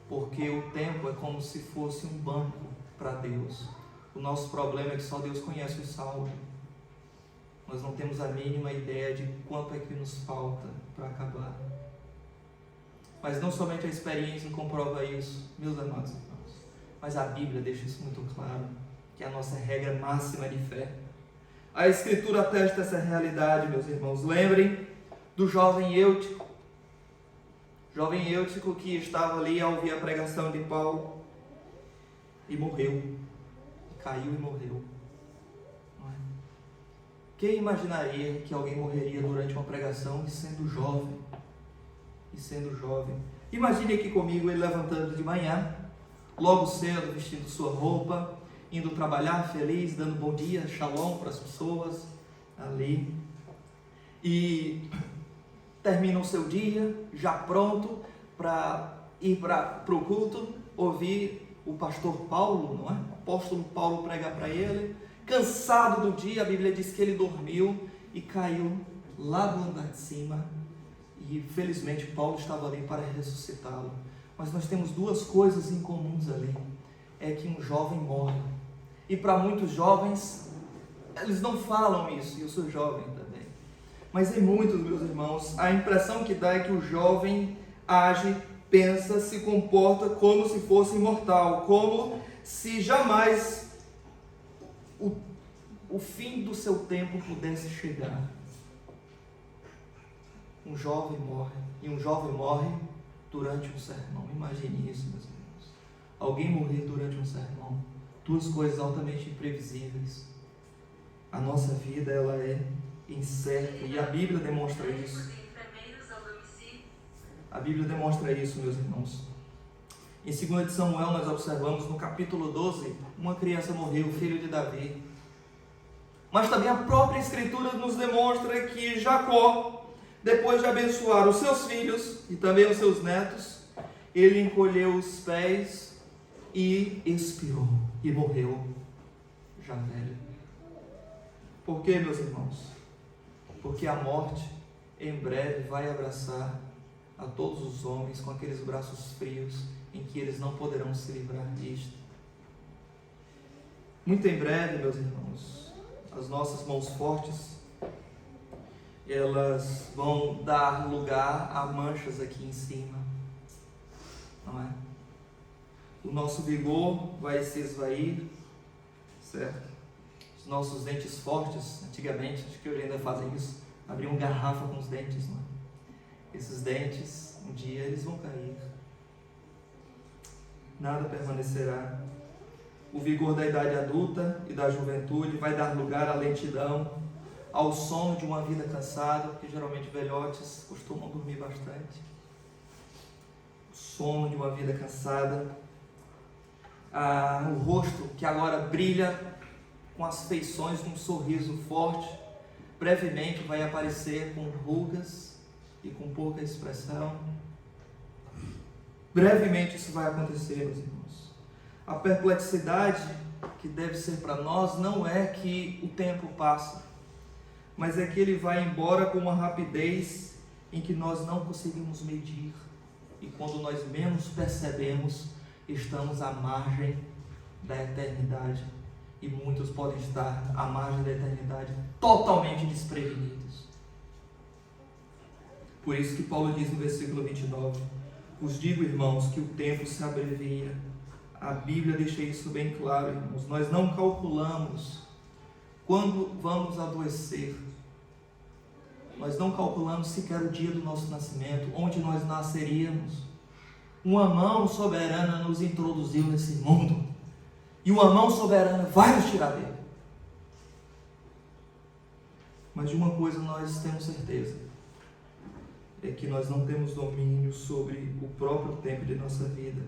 porque o tempo é como se fosse um banco para Deus. O nosso problema é que só Deus conhece o saldo. Nós não temos a mínima ideia de quanto é que nos falta para acabar. Mas não somente a experiência comprova isso, meus amados irmãos, mas a Bíblia deixa isso muito claro, que é a nossa regra máxima de fé. A Escritura atesta essa realidade, meus irmãos. Lembrem do jovem Eutico. Jovem Eutico que estava ali ao ouvir a pregação de Paulo e morreu. Caiu e morreu. Quem imaginaria que alguém morreria durante uma pregação e sendo jovem? Imagine aqui comigo ele levantando de manhã, logo cedo, vestindo sua roupa, indo trabalhar feliz, dando bom dia, shalom para as pessoas ali. E termina o seu dia, já pronto para ir para o culto, ouvir o pastor Paulo, não é? O apóstolo Paulo pregar para ele. Cansado do dia, a Bíblia diz que ele dormiu e caiu lá do andar de cima, e felizmente Paulo estava ali para ressuscitá-lo. Mas nós temos duas coisas em comuns ali: é que um jovem morre, e para muitos jovens, eles não falam isso, e eu sou jovem também, mas em muitos, meus irmãos, a impressão que dá é que o jovem age, pensa, se comporta como se fosse imortal, como se jamais o fim do seu tempo pudesse chegar. Um jovem morre, e um jovem morre durante um sermão. Imagine isso, meus irmãos. Alguém morrer durante um sermão. Duas coisas altamente imprevisíveis. A nossa vida, ela é incerta, e a Bíblia demonstra isso. A Bíblia demonstra isso, meus irmãos. Em 2 de Samuel, nós observamos no capítulo 12, uma criança morreu, filho de Davi. Mas também a própria Escritura nos demonstra que Jacó, depois de abençoar os seus filhos e também os seus netos, ele encolheu os pés e expirou, e morreu já velho. Por quê, meus irmãos? Porque a morte em breve vai abraçar a todos os homens com aqueles braços frios em que eles não poderão se livrar disto. Muito em breve, meus irmãos, as nossas mãos fortes, elas vão dar lugar a manchas aqui em cima, não é? O nosso vigor vai se esvair, certo? Os nossos dentes fortes, antigamente, acho que hoje ainda fazem isso, abriam garrafa com os dentes, não é? Esses dentes, um dia eles vão cair. Nada permanecerá. O vigor da idade adulta e da juventude vai dar lugar à lentidão, ao sono de uma vida cansada, porque geralmente velhotes costumam dormir bastante. O sono de uma vida cansada. O rosto que agora brilha com as feições de um sorriso forte, brevemente vai aparecer com rugas e com pouca expressão. Brevemente isso vai acontecer, meus irmãos. A perplexidade que deve ser para nós não é que o tempo passa, mas é que ele vai embora com uma rapidez em que nós não conseguimos medir. E quando nós menos percebemos, estamos à margem da eternidade. E muitos podem estar à margem da eternidade totalmente desprevenidos. Por isso que Paulo diz no versículo 29, vos digo, irmãos, que o tempo se abrevia. A Bíblia deixa isso bem claro, irmãos. Nós não calculamos quando vamos adoecer. Nós não calculamos sequer o dia do nosso nascimento, onde nós nasceríamos. Uma mão soberana nos introduziu nesse mundo. E uma mão soberana vai nos tirar dele. Mas de uma coisa nós temos certeza. É que nós não temos domínio sobre o próprio tempo de nossa vida.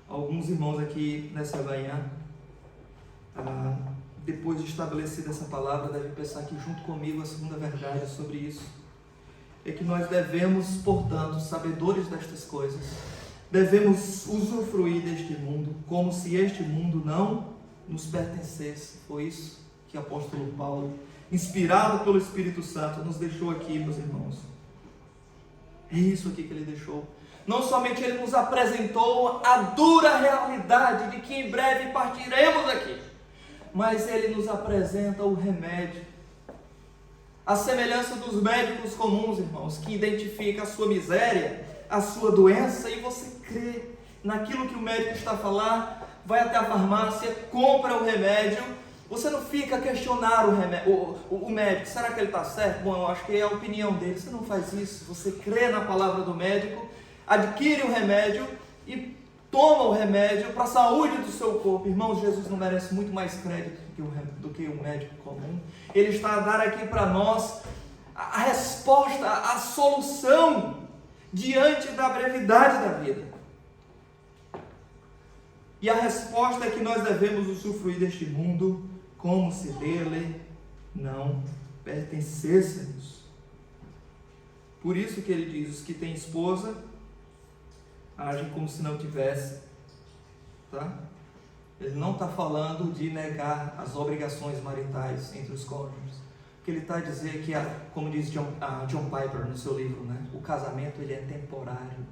Alguns irmãos aqui nessa manhã, depois de estabelecida essa palavra, devem pensar que junto comigo a segunda verdade sobre isso é que nós devemos, portanto, sabedores destas coisas, devemos usufruir deste mundo como se este mundo não nos pertencesse. Foi isso que o apóstolo Paulo, inspirado pelo Espírito Santo, nos deixou aqui, meus irmãos. É isso aqui que ele deixou. Não somente ele nos apresentou a dura realidade de que em breve partiremos daqui, mas ele nos apresenta o remédio. A semelhança dos médicos comuns, irmãos, que identifica a sua miséria, a sua doença, e você crê naquilo que o médico está a falar, vai até a farmácia, compra o remédio. Você não fica a questionar o médico, será que ele está certo? Bom, eu acho que é a opinião dele. Você não faz isso, você crê na palavra do médico, adquire o remédio e toma o remédio para a saúde do seu corpo. Irmãos, Jesus não merece muito mais crédito do que um médico comum. Ele está a dar aqui para nós a resposta, a solução diante da brevidade da vida. E a resposta é que nós devemos usufruir deste mundo como se dele não pertencêssemos. Por isso que ele diz, os que têm esposa, agem como se não tivesse, tá? Ele não está falando de negar as obrigações maritais entre os cônjuges. O que ele está a dizer é que, como diz John Piper no seu livro, né? O casamento ele é temporário.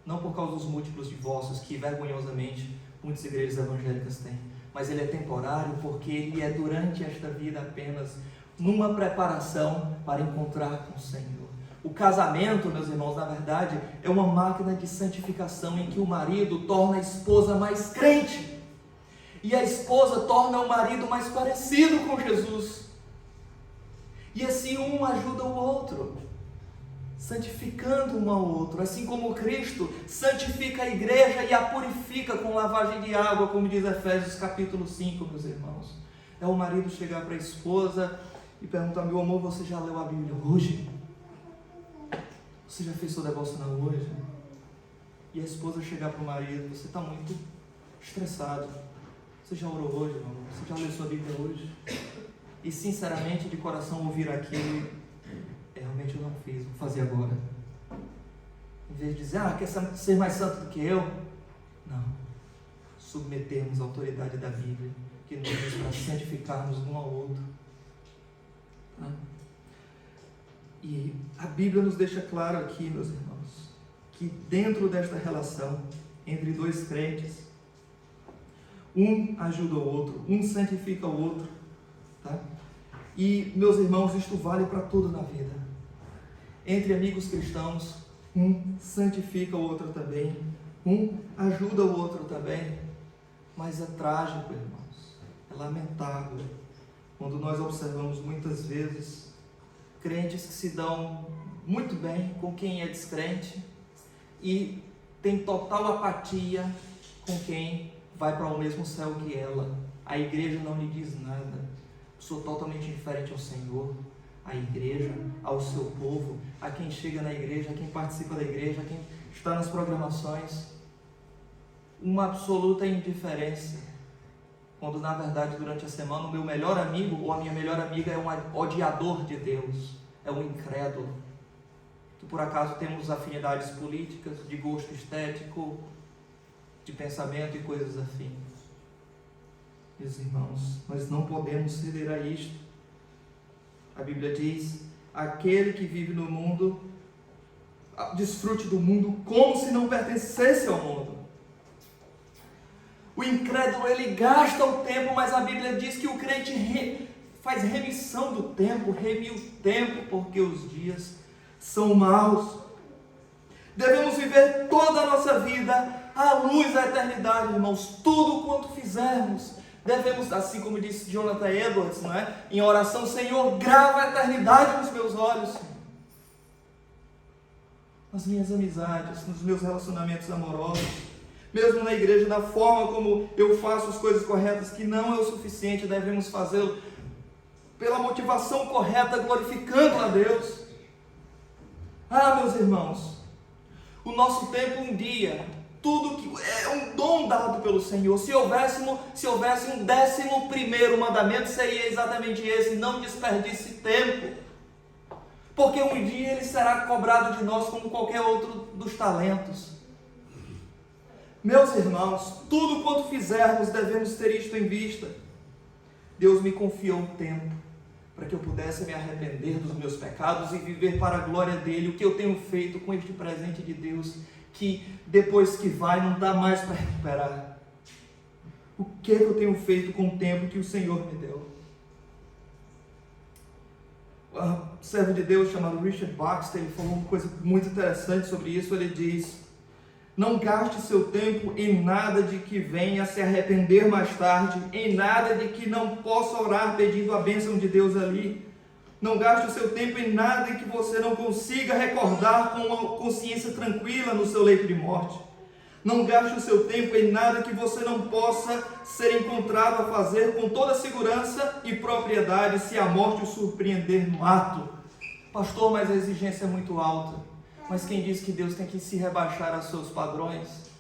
Não por causa dos múltiplos divórcios que vergonhosamente muitas igrejas evangélicas têm, mas ele é temporário porque ele é durante esta vida apenas numa preparação para encontrar com o Senhor. O casamento, meus irmãos, na verdade, é uma máquina de santificação em que o marido torna a esposa mais crente e a esposa torna o marido mais parecido com Jesus. E assim um ajuda o outro, santificando um ao outro, assim como Cristo santifica a igreja e a purifica com lavagem de água, como diz Efésios capítulo 5, meus irmãos. É o marido chegar para a esposa e perguntar, meu amor, você já leu a Bíblia hoje? Você já fez sua devocional hoje? E a esposa chegar para o marido, você está muito estressado. Você já orou hoje, meu amor? Você já leu sua Bíblia hoje? E sinceramente, de coração, ouvir aquilo, realmente eu não fiz, vou fazer agora. Em vez de dizer, quer ser mais santo do que eu? Não. Submetermos a autoridade da Bíblia, que nos diz para santificarmos um ao outro. Tá? E a Bíblia nos deixa claro aqui, meus irmãos, que dentro desta relação entre dois crentes, Um ajuda o outro, um santifica o outro, tá? E, meus irmãos, isto vale para tudo na vida. Entre amigos cristãos, um santifica o outro também, um ajuda o outro também. Mas é trágico, irmãos, é lamentável quando nós observamos muitas vezes crentes que se dão muito bem com quem é descrente e tem total apatia com quem vai para o mesmo céu que ela. A igreja não lhe diz nada, sou totalmente indiferente ao Senhor, à igreja, ao seu povo, a quem chega na igreja, a quem participa da igreja, a quem está nas programações. Uma absoluta indiferença, quando na verdade durante a semana o meu melhor amigo ou a minha melhor amiga é um odiador de Deus, é um incrédulo, que por acaso temos afinidades políticas, de gosto estético, de pensamento e coisas afins. Meus irmãos, nós não podemos ceder a isto. A Bíblia diz: aquele que vive no mundo, desfrute do mundo como se não pertencesse ao mundo. O incrédulo, ele gasta o tempo, mas a Bíblia diz que o crente faz remissão do tempo, remia o tempo, porque os dias são maus. Devemos viver toda a nossa vida à luz da eternidade, irmãos. Tudo quanto fizermos, devemos, assim como disse Jonathan Edwards, não é? Em oração: Senhor, grava a eternidade nos meus olhos, nas minhas amizades, nos meus relacionamentos amorosos, mesmo na igreja, na forma como eu faço as coisas corretas, que não é o suficiente, devemos fazê-lo pela motivação correta, glorificando a Deus. Ah, meus irmãos, o nosso tempo um dia, tudo que é um dom dado pelo Senhor. Se houvesse um 11º mandamento, seria exatamente esse: não desperdice tempo, porque um dia ele será cobrado de nós como qualquer outro dos talentos. Meus irmãos, tudo quanto fizermos, devemos ter isto em vista. Deus me confiou um tempo para que eu pudesse me arrepender dos meus pecados e viver para a glória dele. O que eu tenho feito com este presente de Deus, que depois que vai não dá mais para recuperar? O que eu tenho feito com o tempo que o Senhor me deu? Um servo de Deus chamado Richard Baxter, ele falou uma coisa muito interessante sobre isso. Ele diz: não gaste seu tempo em nada de que venha se arrepender mais tarde, em nada de que não possa orar pedindo a bênção de Deus ali. Não gaste o seu tempo em nada em que você não consiga recordar com uma consciência tranquila no seu leito de morte. Não gaste o seu tempo em nada que você não possa ser encontrado a fazer com toda segurança e propriedade se a morte o surpreender no ato. Pastor, mas a exigência é muito alta. Mas quem diz que Deus tem que se rebaixar aos seus padrões?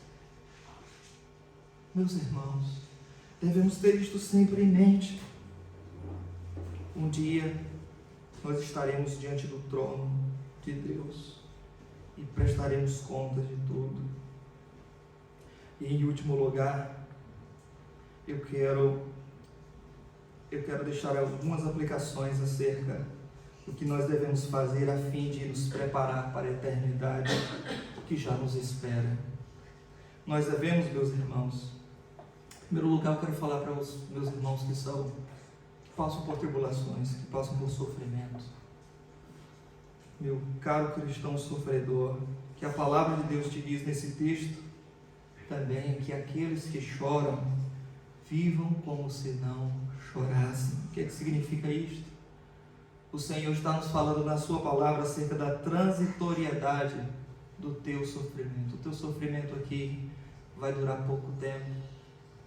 Meus irmãos, devemos ter isto sempre em mente. Um dia nós estaremos diante do trono de Deus e prestaremos contas de tudo. E em último lugar, eu quero deixar algumas aplicações acerca do que nós devemos fazer a fim de nos preparar para a eternidade que já nos espera. Nós devemos, meus irmãos, em primeiro lugar eu quero falar para os meus irmãos que passam por tribulações, que passam por sofrimento. Meu caro cristão sofredor, que a palavra de Deus te diz nesse texto também, que aqueles que choram vivam como se não chorassem. O que significa isto? O Senhor está nos falando na sua palavra acerca da transitoriedade do teu sofrimento. O teu sofrimento aqui vai durar pouco tempo.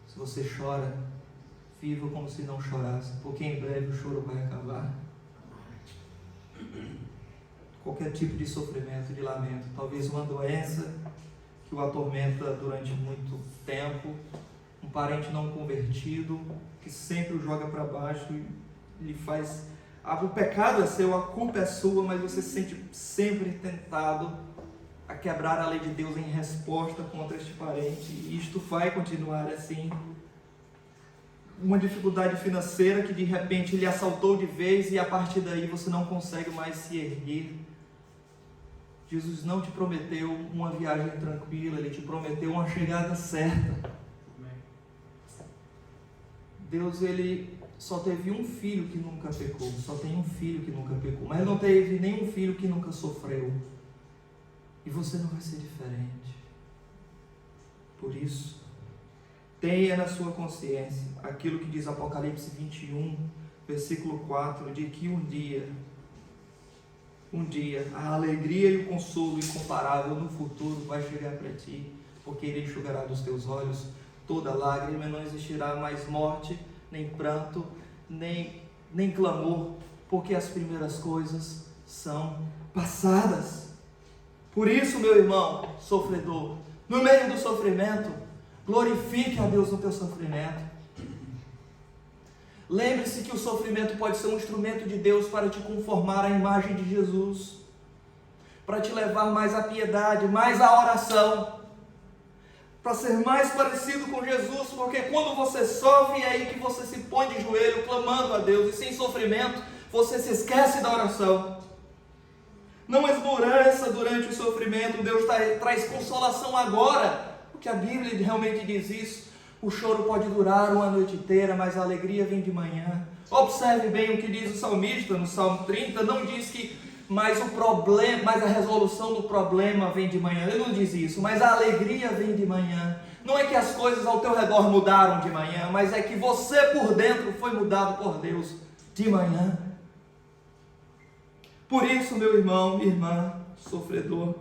Se você chora, viva como se não chorasse, porque em breve o choro vai acabar. Qualquer tipo de sofrimento, de lamento, talvez uma doença que o atormenta durante muito tempo, um parente não convertido que sempre o joga para baixo e lhe faz... O pecado é seu, a culpa é sua, mas você se sente sempre tentado a quebrar a lei de Deus em resposta contra este parente, e isto vai continuar assim. Uma dificuldade financeira que de repente lhe assaltou de vez e a partir daí você não consegue mais se erguer. Jesus não te prometeu uma viagem tranquila, Ele te prometeu uma chegada certa. Deus, ele só teve um filho que nunca pecou, só tem um filho que nunca pecou, mas não teve nenhum filho que nunca sofreu. E você não vai ser diferente. Por isso, tenha na sua consciência aquilo que diz Apocalipse 21, versículo 4, de que um dia, a alegria e o consolo incomparável no futuro vai chegar para ti, porque Ele enxugará dos teus olhos toda lágrima, e não existirá mais morte, nem pranto, nem clamor, porque as primeiras coisas são passadas. Por isso, meu irmão sofredor, no meio do sofrimento, glorifique a Deus no teu sofrimento. Lembre-se que o sofrimento pode ser um instrumento de Deus para te conformar à imagem de Jesus, para te levar mais à piedade, mais à oração, para ser mais parecido com Jesus, porque quando você sofre, é aí que você se põe de joelho clamando a Deus, e sem sofrimento você se esquece da oração. Não esmoreça durante o sofrimento, Deus traz consolação agora, porque a Bíblia realmente diz isso. O choro pode durar uma noite inteira, mas a alegria vem de manhã. Observe bem o que diz o salmista no Salmo 30, não diz que mas a resolução do problema vem de manhã. Ele não diz isso, mas a alegria vem de manhã. Não é que as coisas ao teu redor mudaram de manhã, mas é que você por dentro foi mudado por Deus de manhã. Por isso, meu irmão, minha irmã, sofredor,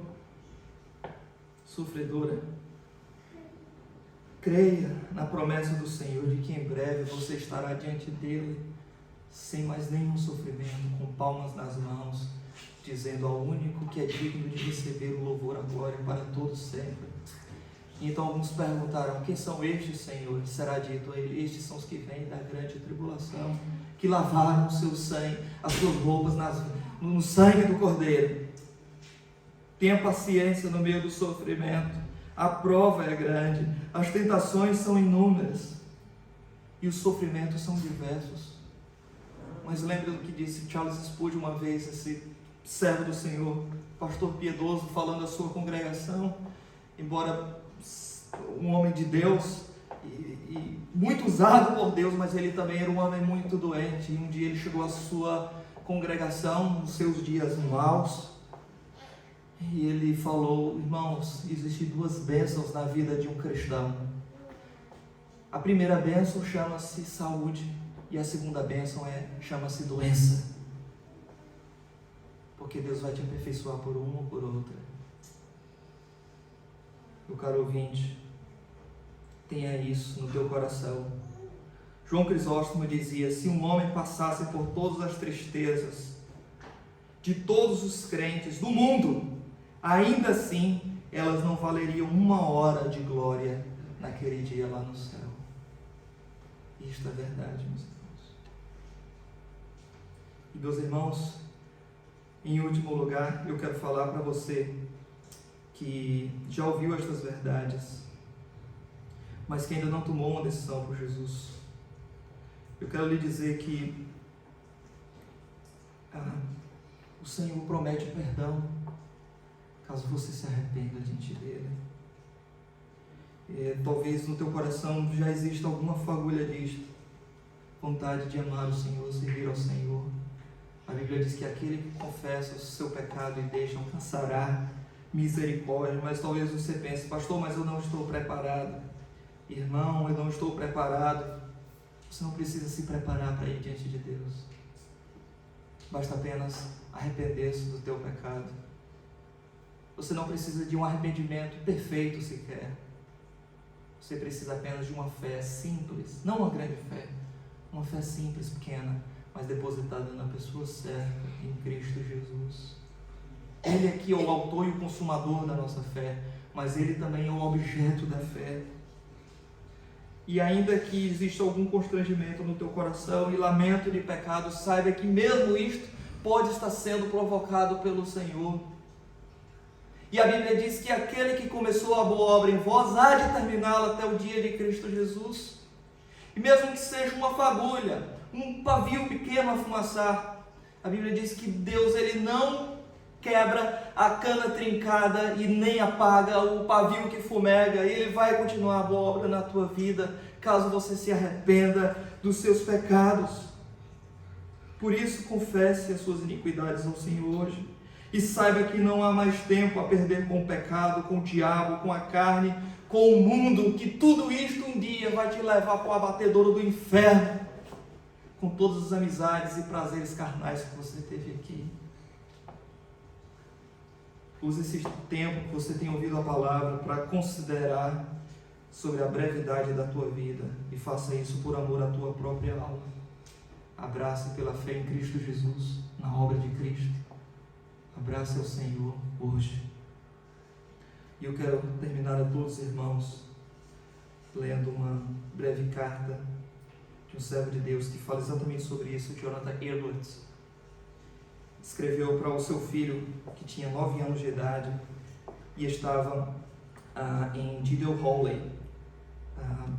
sofredora, creia na promessa do Senhor de que em breve você estará diante dele, sem mais nenhum sofrimento, com palmas nas mãos, dizendo ao único que é digno de receber o louvor, a glória para todos sempre. Então alguns perguntaram: quem são estes, Senhor? Será dito a ele: estes são os que vêm da grande tribulação, que lavaram o seu sangue, as suas roupas no sangue do Cordeiro. Tenha paciência no meio do sofrimento. A prova é grande, as tentações são inúmeras e os sofrimentos são diversos. Mas lembra do que disse Charles Spurgeon uma vez, esse servo do Senhor, pastor piedoso, falando à sua congregação, embora um homem de Deus e muito usado por Deus, mas ele também era um homem muito doente. E um dia ele chegou à sua congregação nos seus dias maus, e ele falou: irmãos, existem duas bênçãos na vida de um cristão. A primeira bênção chama-se saúde, e a segunda bênção chama-se doença. Porque Deus vai te aperfeiçoar por uma ou por outra. Meu caro ouvinte, tenha isso no teu coração. João Crisóstomo dizia: se um homem passasse por todas as tristezas de todos os crentes do mundo, ainda assim elas não valeriam uma hora de glória naquele dia lá no céu. Isto é verdade, meus irmãos. E meus irmãos, em último lugar, eu quero falar para você que já ouviu estas verdades, mas que ainda não tomou uma decisão por Jesus. Eu quero lhe dizer que o Senhor promete perdão caso você se arrependa diante dele. Talvez no teu coração já exista alguma fagulha disto, vontade de amar o Senhor, servir ao Senhor. A Bíblia diz que aquele que confessa o seu pecado e deixa alcançará misericórdia. Mas talvez você pense: pastor, mas eu não estou preparado. Irmão, eu não estou preparado. Você não precisa se preparar para ir diante de Deus. Basta apenas arrepender-se do teu pecado. Você não precisa de um arrependimento perfeito sequer. Você precisa apenas de uma fé simples, não uma grande fé, uma fé simples, pequena, mas depositada na pessoa certa, em Cristo Jesus. Ele aqui é o autor e o consumador da nossa fé, mas Ele também é o objeto da fé. E ainda que exista algum constrangimento no teu coração e lamento de pecado, saiba que mesmo isto pode estar sendo provocado pelo Senhor. E a Bíblia diz que aquele que começou a boa obra em vós há de terminá-la até o dia de Cristo Jesus. E mesmo que seja uma fagulha, um pavio pequeno a fumaçar, a Bíblia diz que Deus, Ele não quebra a cana trincada e nem apaga o pavio que fumega. Ele vai continuar a boa obra na tua vida, caso você se arrependa dos seus pecados. Por isso, confesse as suas iniquidades ao Senhor hoje e saiba que não há mais tempo a perder com o pecado, com o diabo, com a carne, com o mundo, que tudo isto um dia vai te levar para o abatedouro do inferno, com todas as amizades e prazeres carnais que você teve aqui. Use esse tempo que você tem ouvido a palavra para considerar sobre a brevidade da tua vida e faça isso por amor à tua própria alma. Abrace pela fé em Cristo Jesus, na obra de Cristo. Abrace ao Senhor hoje. E eu quero terminar a todos os irmãos lendo uma breve carta de um servo de Deus que fala exatamente sobre isso, Jonathan Edwards. Escreveu para o seu filho, que tinha 9 anos de idade, e estava em Diddle Hawley,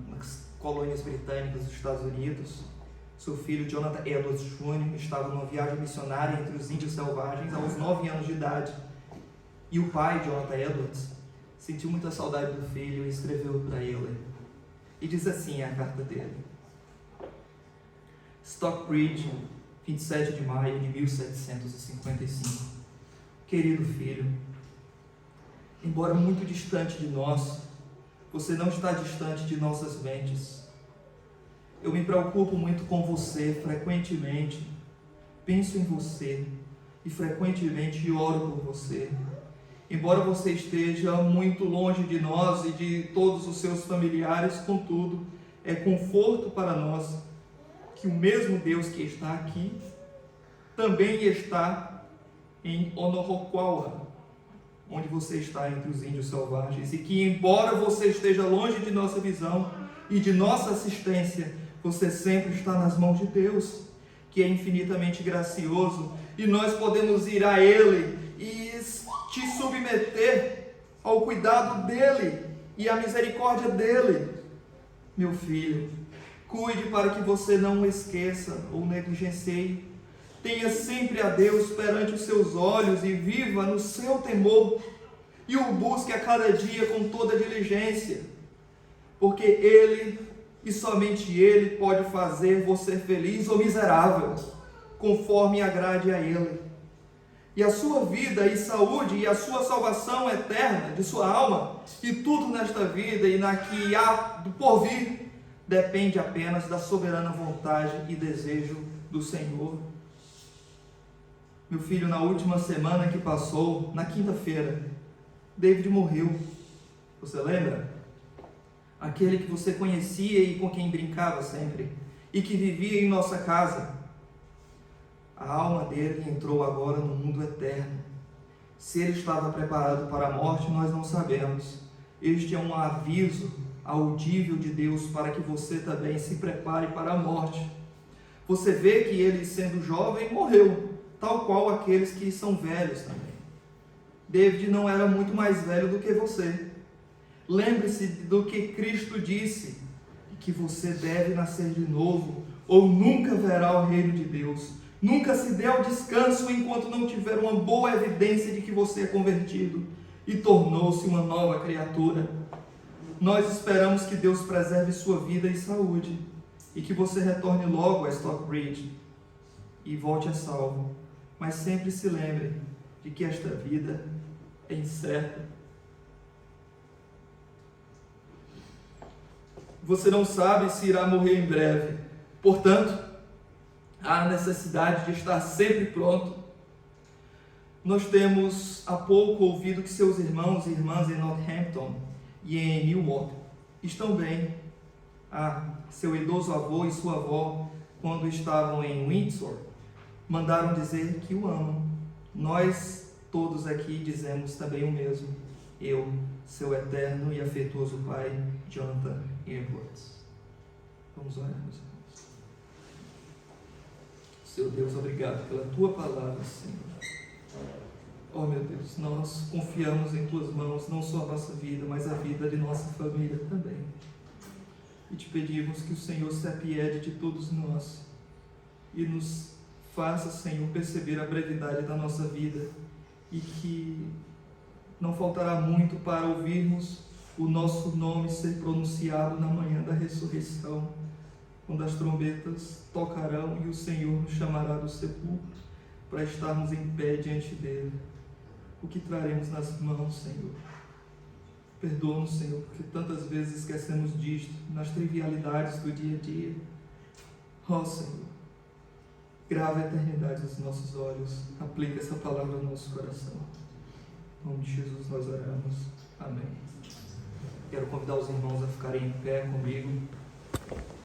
nas colônias britânicas dos Estados Unidos. Seu filho, Jonathan Edwards Jr., estava numa viagem missionária entre os índios selvagens aos 9 anos de idade. E o pai, Jonathan Edwards, sentiu muita saudade do filho e escreveu para ele. E diz assim a carta dele: Stockbridge, 27 de maio de 1755. Querido filho, embora muito distante de nós, você não está distante de nossas mentes. Eu me preocupo muito com você frequentemente, penso em você e frequentemente oro por você. Embora você esteja muito longe de nós e de todos os seus familiares, contudo, é conforto para nós que o mesmo Deus que está aqui também está em Onohoquaua, onde você está entre os índios selvagens, e que, embora você esteja longe de nossa visão e de nossa assistência, você sempre está nas mãos de Deus, que é infinitamente gracioso, e nós podemos ir a Ele e te submeter ao cuidado dEle e à misericórdia dEle. Meu filho, cuide para que você não o esqueça ou negligencie. Tenha sempre a Deus perante os seus olhos e viva no seu temor, e o busque a cada dia com toda diligência, porque Ele e somente Ele pode fazer você feliz ou miserável, conforme agrade a Ele. E a sua vida e saúde e a sua salvação eterna de sua alma, e tudo nesta vida e na que há do porvir, depende apenas da soberana vontade e desejo do Senhor. Meu filho, na última semana que passou, na quinta-feira, David morreu. Você lembra? Aquele que você conhecia e com quem brincava sempre, e que vivia em nossa casa. A alma dele entrou agora no mundo eterno. Se ele estava preparado para a morte, nós não sabemos. Este é um aviso audível de Deus para que você também se prepare para a morte. Você vê que ele, sendo jovem, morreu, tal qual aqueles que são velhos também. David não era muito mais velho do que você. Lembre-se do que Cristo disse, que você deve nascer de novo, ou nunca verá o reino de Deus. Nunca se dê ao descanso enquanto não tiver uma boa evidência de que você é convertido e tornou-se uma nova criatura. Nós esperamos que Deus preserve sua vida e saúde, e que você retorne logo a Stockbridge e volte a salvo. Mas sempre se lembre de que esta vida é incerta. Você não sabe se irá morrer em breve. Portanto, há necessidade de estar sempre pronto. Nós temos há pouco ouvido que seus irmãos e irmãs em Northampton e em Newark estão bem. Seu idoso avô e sua avó, quando estavam em Windsor, mandaram dizer que o amam. Nós todos aqui dizemos também o mesmo. Eu, seu eterno e afetuoso pai, Jonathan Edwards. Vamos orar, meus irmãos. Seu Deus, obrigado pela tua palavra, Senhor. Oh, meu Deus, nós confiamos em tuas mãos, não só a nossa vida, mas a vida de nossa família também. E te pedimos que o Senhor se apiede de todos nós e nos faça, Senhor, perceber a brevidade da nossa vida, e que não faltará muito para ouvirmos o nosso nome ser pronunciado na manhã da ressurreição, quando as trombetas tocarão e o Senhor nos chamará do sepulcro para estarmos em pé diante dele. O que traremos nas mãos, Senhor? Perdoa-nos, Senhor, porque tantas vezes esquecemos disto nas trivialidades do dia a dia. Ó Senhor, grava a eternidade nos nossos olhos, aplica essa palavra no nosso coração. Em nome de Jesus nós oramos. Amém. Quero convidar os irmãos a ficarem em pé comigo.